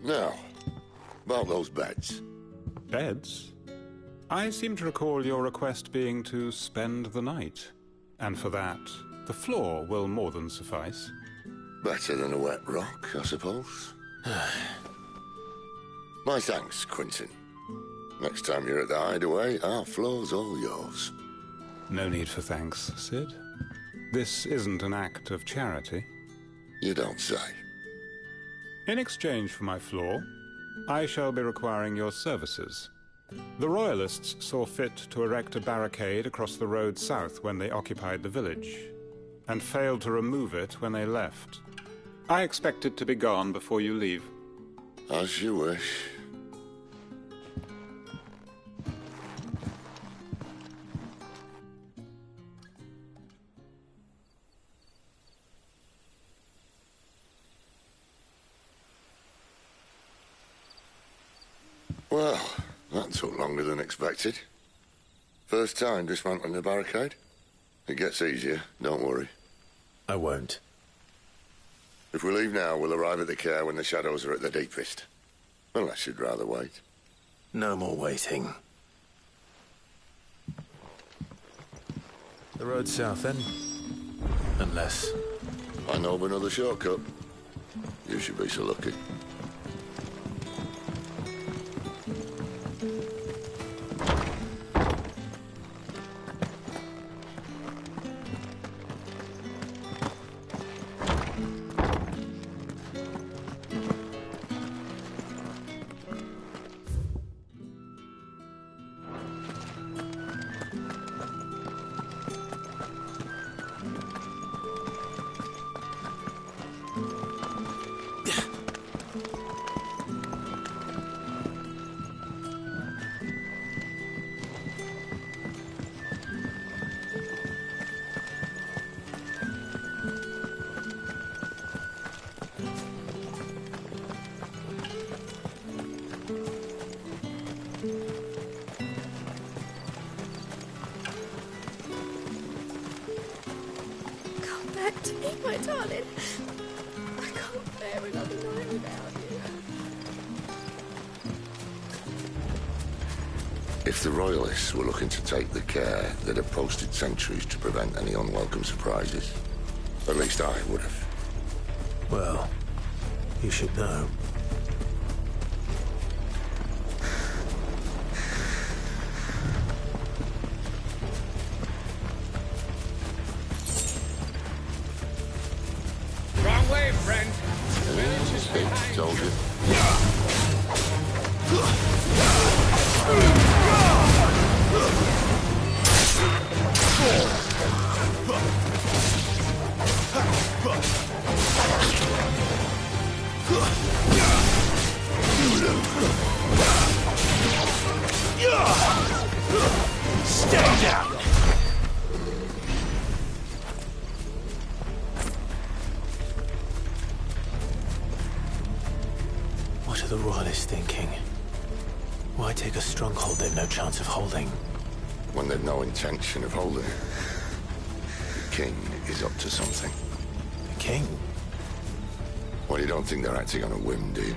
Now, about those beds. Beds? I seem to recall your request being to spend the night. And for that, the floor will more than suffice. Better than a wet rock, I suppose. My thanks, Quentin. Next time you're at the hideaway, our floor's all yours. No need for thanks, Sid. This isn't an act of charity. You don't say. In exchange for my floor, I shall be requiring your services. The Royalists saw fit to erect a barricade across the road south when they occupied the village, and failed to remove it when they left. I expect it to be gone before you leave. As you wish. Well, that took longer than expected. First time dismantling the barricade? It gets easier, don't worry. I won't. If we leave now, we'll arrive at the care when the shadows are at their deepest. Unless you'd rather wait. No more waiting. The road south, then? Unless... I know of another shortcut. You should be so lucky. back to me, my darling. I can't bear another night without you. If the Royalists were looking to take the care, they'd have posted sentries to prevent any unwelcome surprises. At least I would have. Well, you should know. Wrong way, friend. Told you. Stay down! What are the Royalists thinking? Why take a stronghold they've no chance of holding? When they've no intention of holding it. The king is up to something. The king? Well, you don't think they're acting on a whim, do you?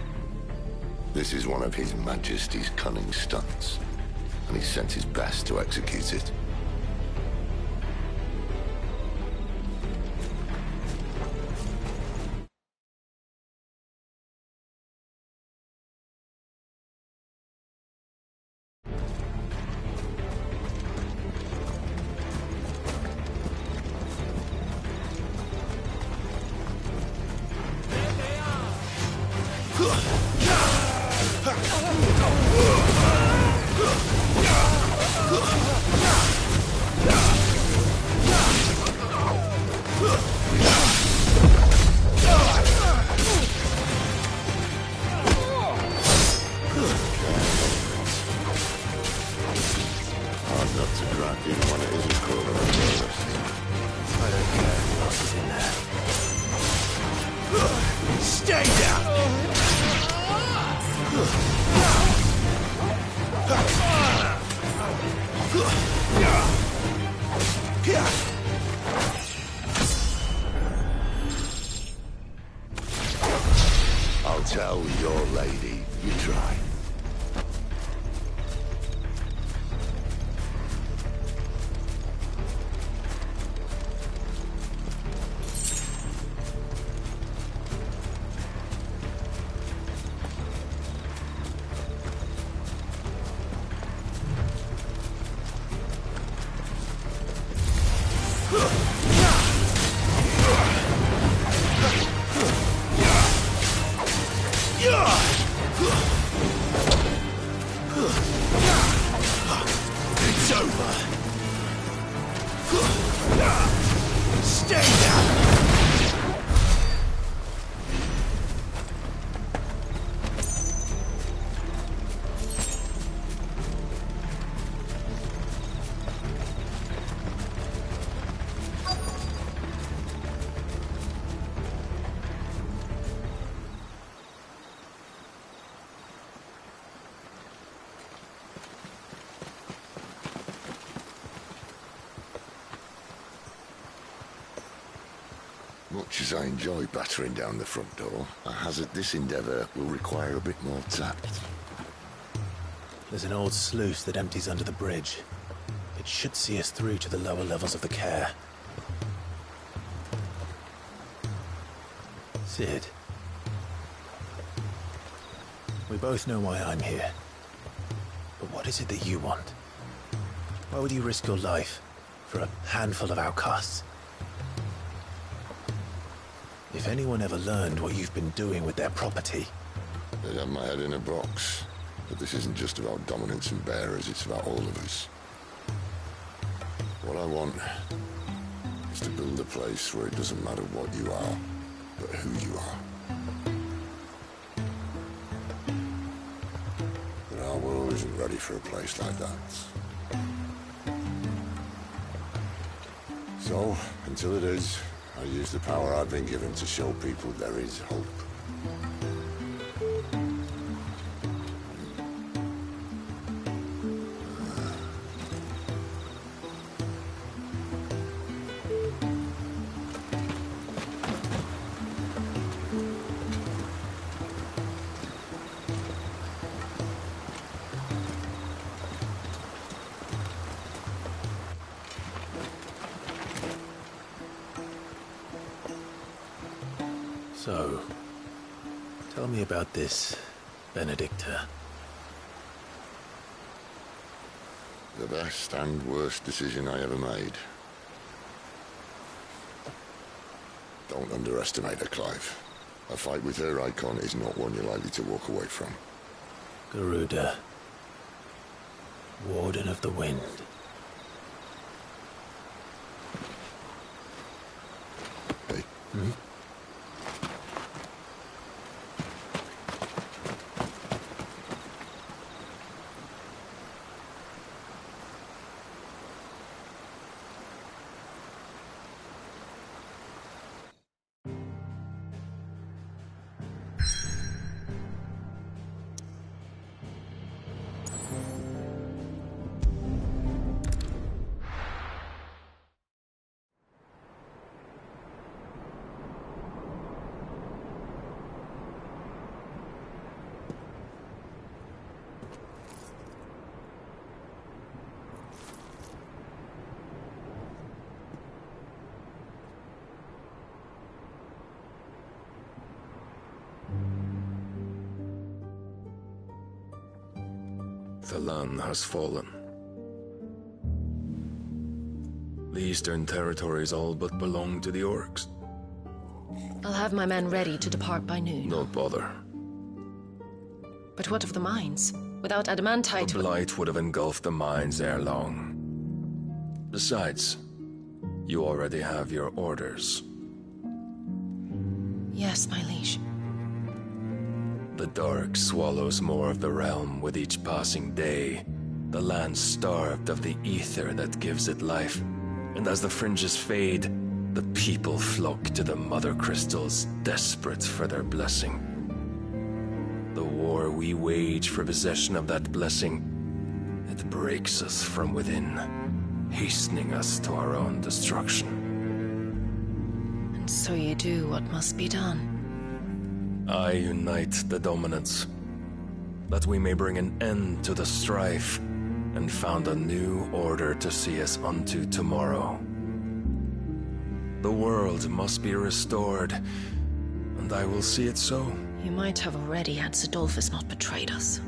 This is one of His Majesty's cunning stunts, and he's sent his best to execute it. Stay down! I'll tell your lady you tried. It's over. Stay down. Much as I enjoy battering down the front door, I hazard this endeavour will require a bit more tact. There's an old sluice that empties under the bridge. It should see us through to the lower levels of the care. Sid. We both know why I'm here. But what is it that you want? Why would you risk your life for a handful of outcasts? If anyone ever learned what you've been doing with their property... They'd have my head in a box. But this isn't just about dominance and bearers, it's about all of us. What I want is to build a place where it doesn't matter what you are, but who you are. But our world isn't ready for a place like that. So, until it is, I use the power I've been given to show people there is hope. So, tell me about this Benedicta. The best and worst decision I ever made. Don't underestimate her, Clive. A fight with her icon is not one you're likely to walk away from. Garuda. Warden of the Wind. Hey. Hmm? The land has fallen. The eastern territories all but belong to the orcs. I'll have my men ready to depart by noon. Don't bother. But what of the mines? Without adamantite... The blight would have engulfed the mines ere long. Besides, you already have your orders. Yes, my liege. The dark swallows more of the realm with each passing day. The land starved of the ether that gives it life. And as the fringes fade, the people flock to the mother crystals, desperate for their blessing. The war we wage for possession of that blessing, it breaks us from within, hastening us to our own destruction. And so you do what must be done. I unite the dominants, that we may bring an end to the strife, and found a new order to see us unto tomorrow. The world must be restored, and I will see it so. You might have already had Zadolphus not betrayed us.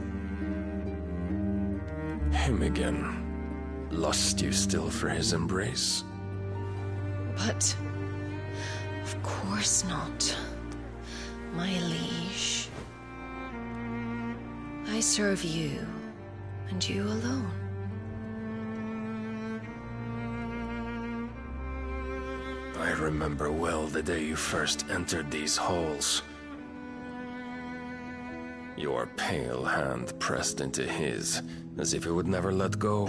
Him again. Lust you still for his embrace? But... of course not. My liege. I serve you, and you alone. I remember well the day you first entered these halls. Your pale hand pressed into his, as if it would never let go.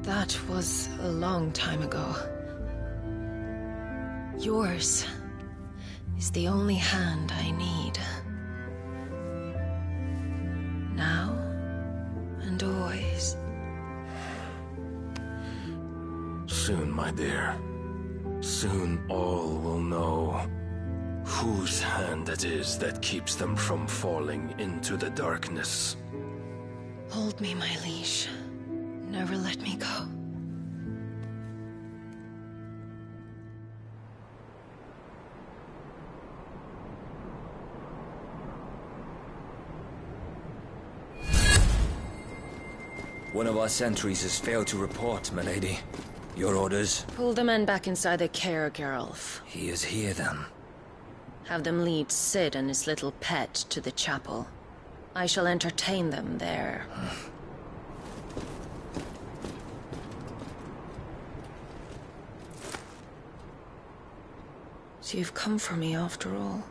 That was a long time ago. Yours is the only hand I need. Now and always. Soon, my dear. Soon all will know whose hand it is that keeps them from falling into the darkness. Hold me, my liege. Never let me go. One of our sentries has failed to report, milady. Your orders? Pull the men back inside their care, Geralf. He is here, then. Have them lead Sid and his little pet to the chapel. I shall entertain them there. So you've come for me after all.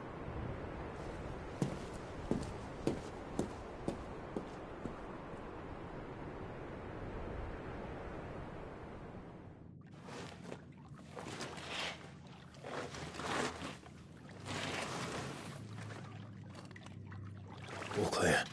All clear.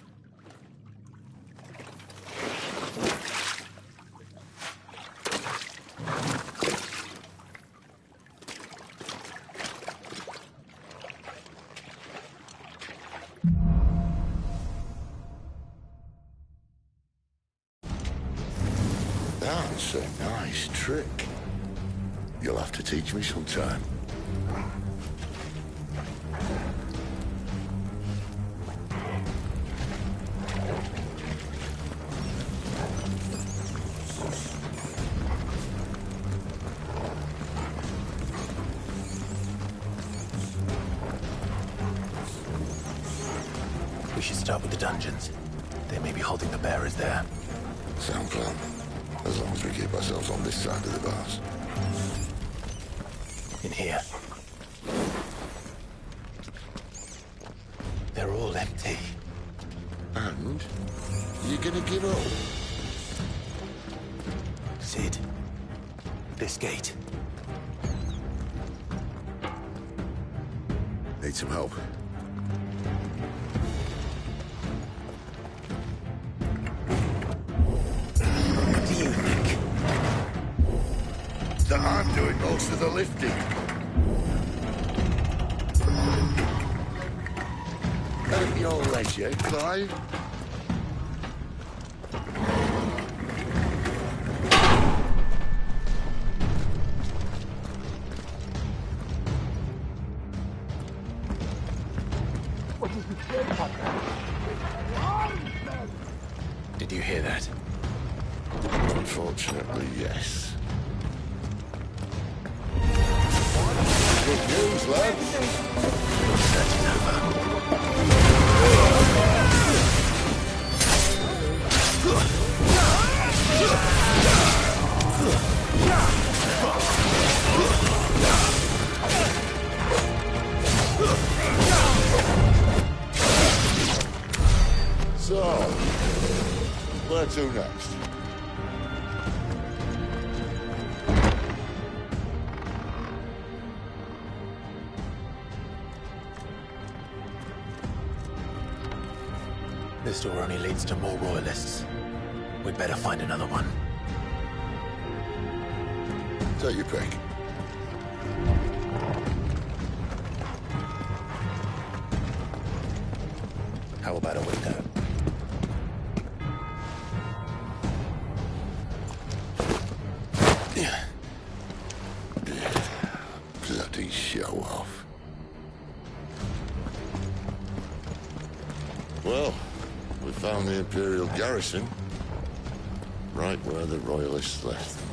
That's a nice trick. You'll have to teach me sometime. should start with the dungeons. They may be holding the bearers there. Sound plan. As long as we keep ourselves on this side of the bars. In here. They're all empty. And? You're gonna give up? Sid. This gate. Need some help. What do you think? That I'm doing most of the lifting. At your leisure, Clive. Did you hear that? Unfortunately, yes. Good news, lads. That's over. So, where to next? This door only leads to more royalists. We'd better find another one. Take your pick. How about a window? Bloody show off. Well, we found the Imperial garrison. Right where the Royalists left them.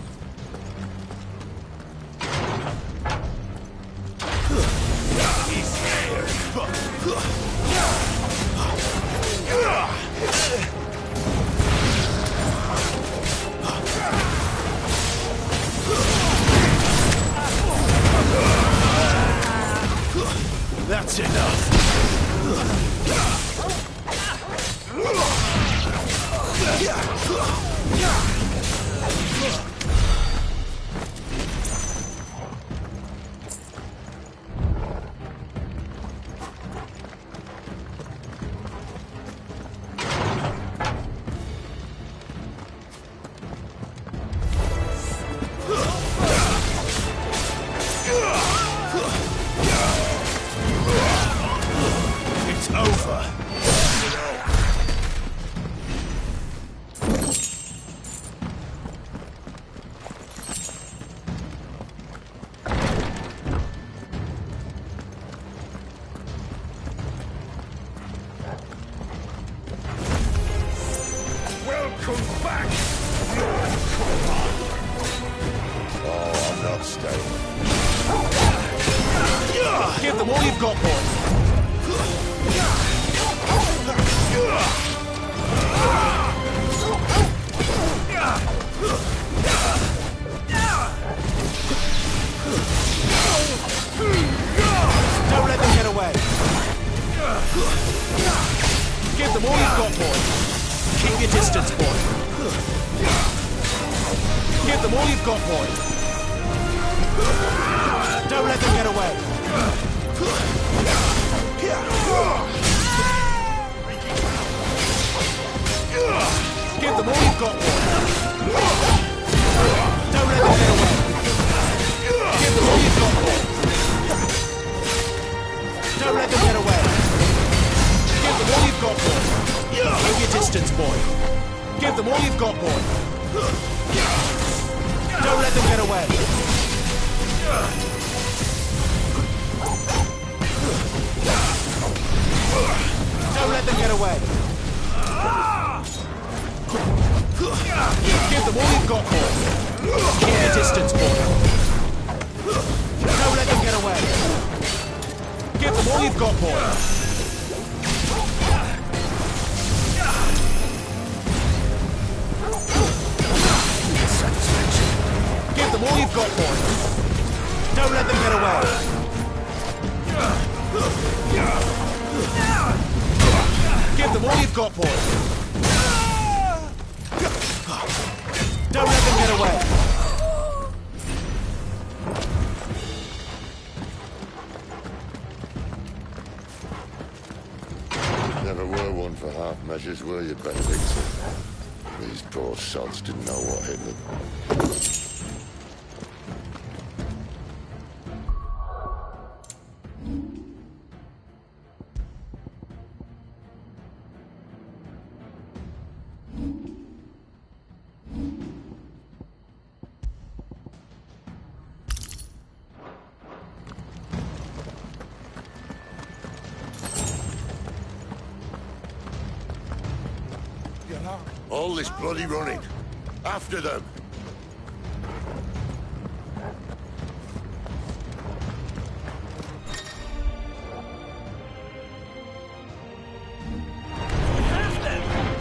That's enough. It's over. Welcome back, Lord Commander. Oh, I'm not staying. Give them all you've got, boys. Don't let them get away. Give them all you've got, boy. Keep your distance, boy. Give them all you've got, boy. Don't let them get away. Give them all you've got, boy. Don't let them get away. Give them all you've got, boy. Don't let them get away. Give them all you've got, boy. Keep your distance, boy. Give them all you've got, boy. Don't let them get away. Don't let them get away. Give them all you've got, boy. Keep your distance, boy. Don't let them get away. Give them all you've got, boy. them all you've got, boy. Don't let them get away. Give them all you've got, boy. Don't let them get away. Never were one for half measures, were you, Benedictine? These poor sods didn't know what hit them. All this bloody running. After them.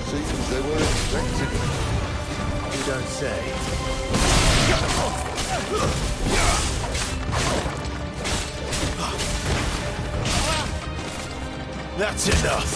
Seems they were expecting it. You don't say. That's enough.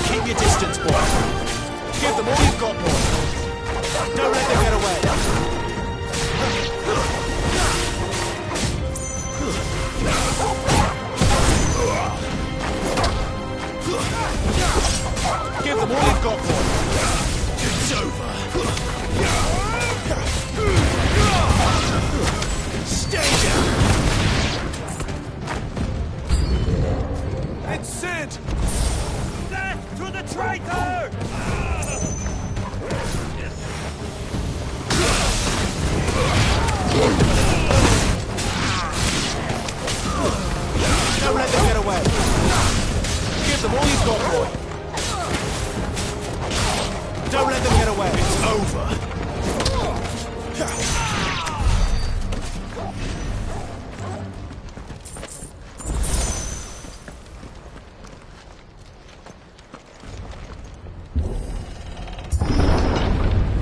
Keep your distance, boy. Give them all you've got, boy. Don't let them get away. Give them all you've got, boy. It's over. Stay down. It's Sid! Death to the traitor! Don't let them get away. Give them all you've got, boy. Don't let them get away. It's over.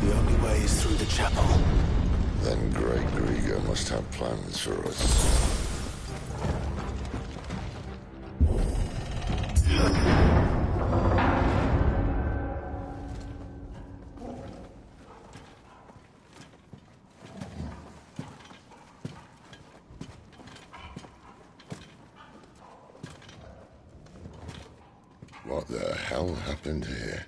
The only way is through the chapel. Then Great Grieger must have plans for us. What the hell happened here?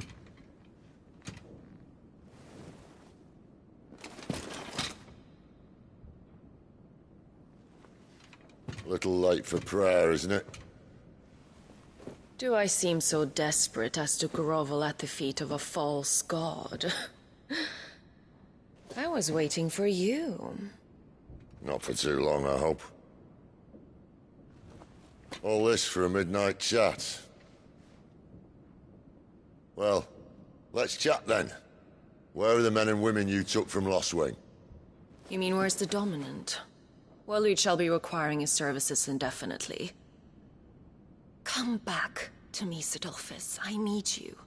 A little late for prayer, isn't it? Do I seem so desperate as to grovel at the feet of a false god? I was waiting for you. Not for too long, I hope. All this for a midnight chat. Well, let's chat then. Where are the men and women you took from Lost Wing? You mean where's the dominant? Well, you shall be requiring his services indefinitely. Come back to me, Sidolphus. I need you.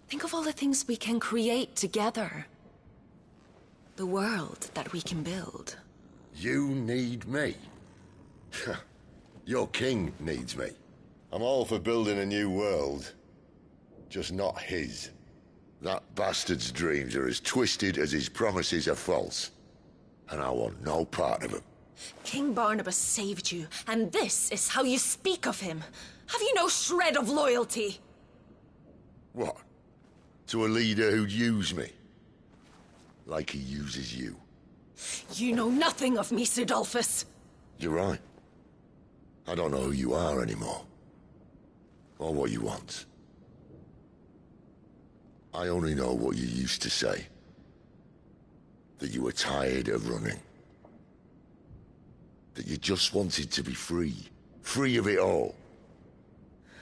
Think of all the things we can create together. The world that we can build. You need me? Your king needs me. I'm all for building a new world. Just not his. That bastard's dreams are as twisted as his promises are false. And I want no part of them. King Barnabas saved you, and this is how you speak of him. Have you no shred of loyalty? What? To a leader who'd use me? Like he uses you? You know nothing of me, Sidolphus. You're right. I don't know who you are anymore. Or what you want. I only know what you used to say. That you were tired of running. That you just wanted to be free. Free of it all.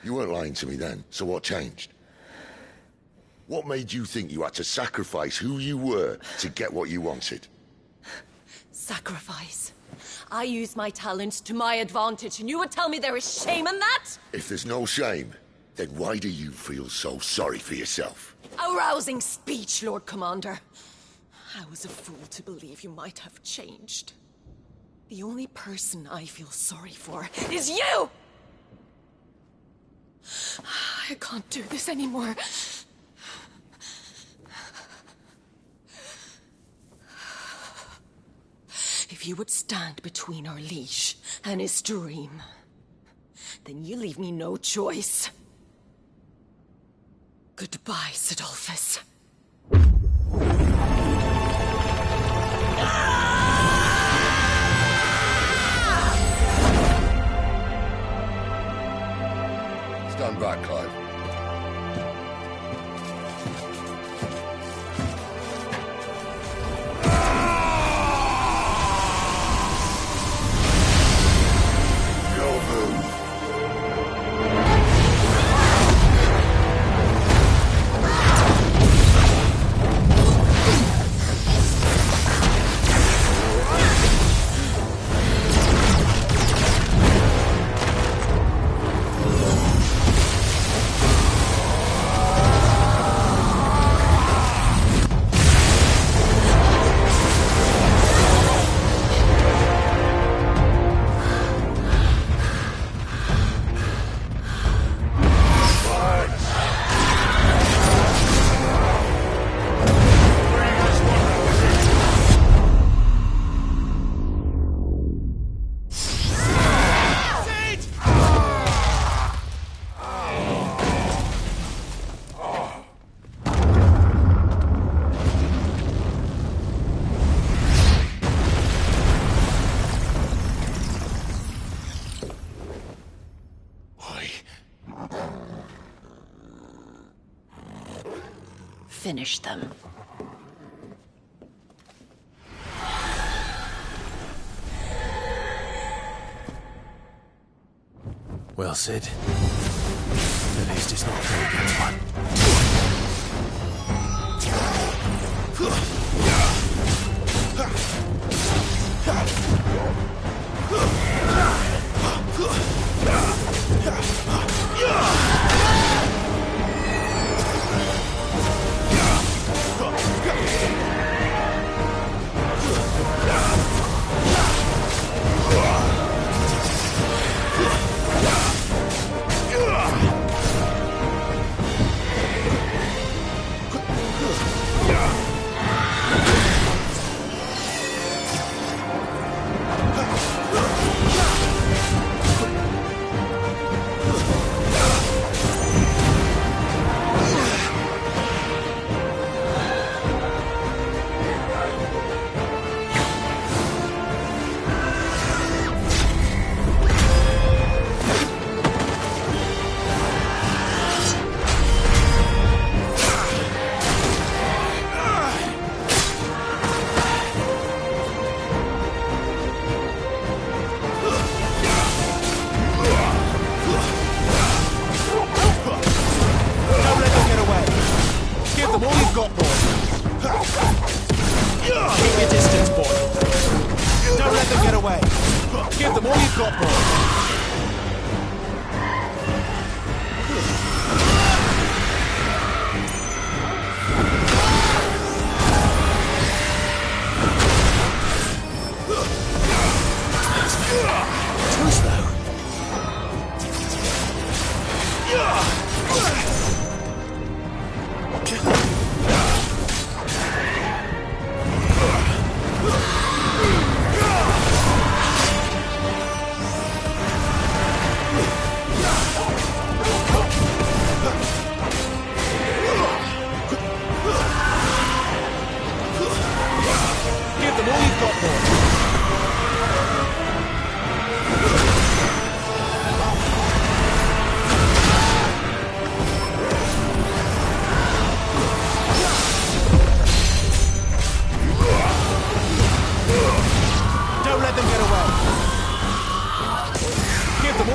You weren't lying to me then, so what changed? What made you think you had to sacrifice who you were to get what you wanted? Sacrifice. I use my talents to my advantage, and you would tell me there is shame in that? If there's no shame, then why do you feel so sorry for yourself? A rousing speech, Lord Commander. I was a fool to believe you might have changed. The only person I feel sorry for is you! I can't do this anymore. If you would stand between our liege and his dream, then you leave me no choice. Goodbye, Sidolphus. Stand back, Clive. Finish them. Well, Sid. At least it's not very good one.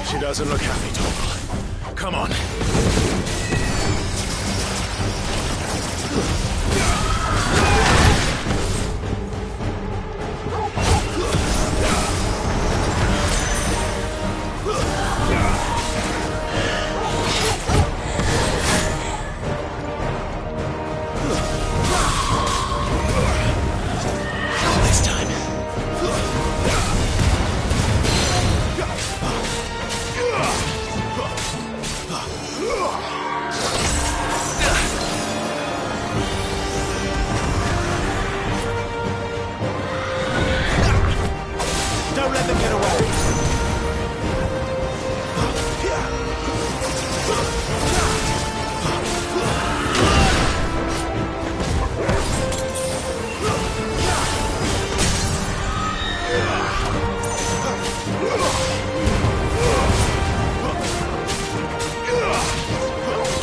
She doesn't look happy, Torgal. Come on. Don't let them get away.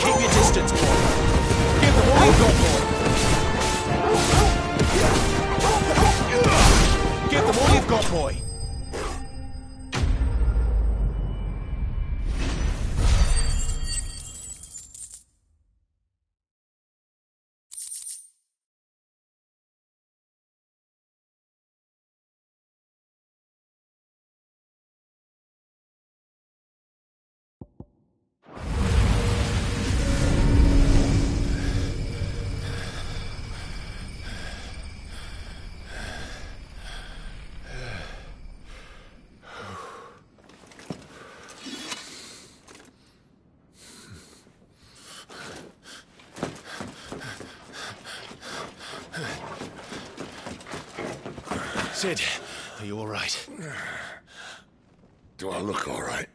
Keep your distance, boy. Give them all you've got, boy. Give them all you've got, boy. Sid, are you all right? Do I look all right?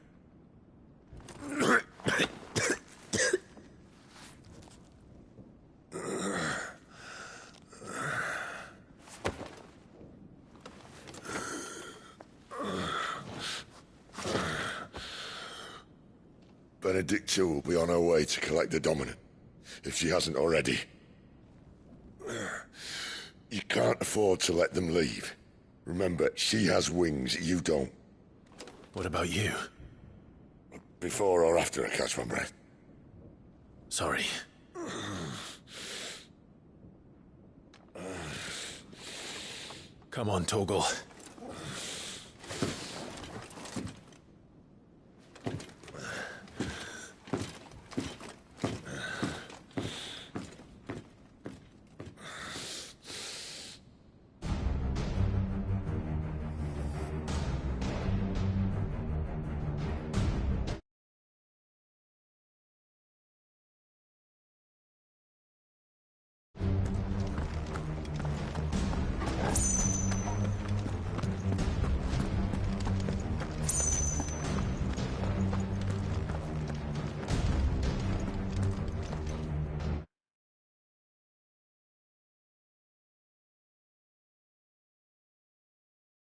Benedicta will be on her way to collect the Dominant, if she hasn't already. You can't afford to let them leave. Remember, she has wings, you don't. What about you? Before or after I catch my breath? Sorry. Come on, Torgal.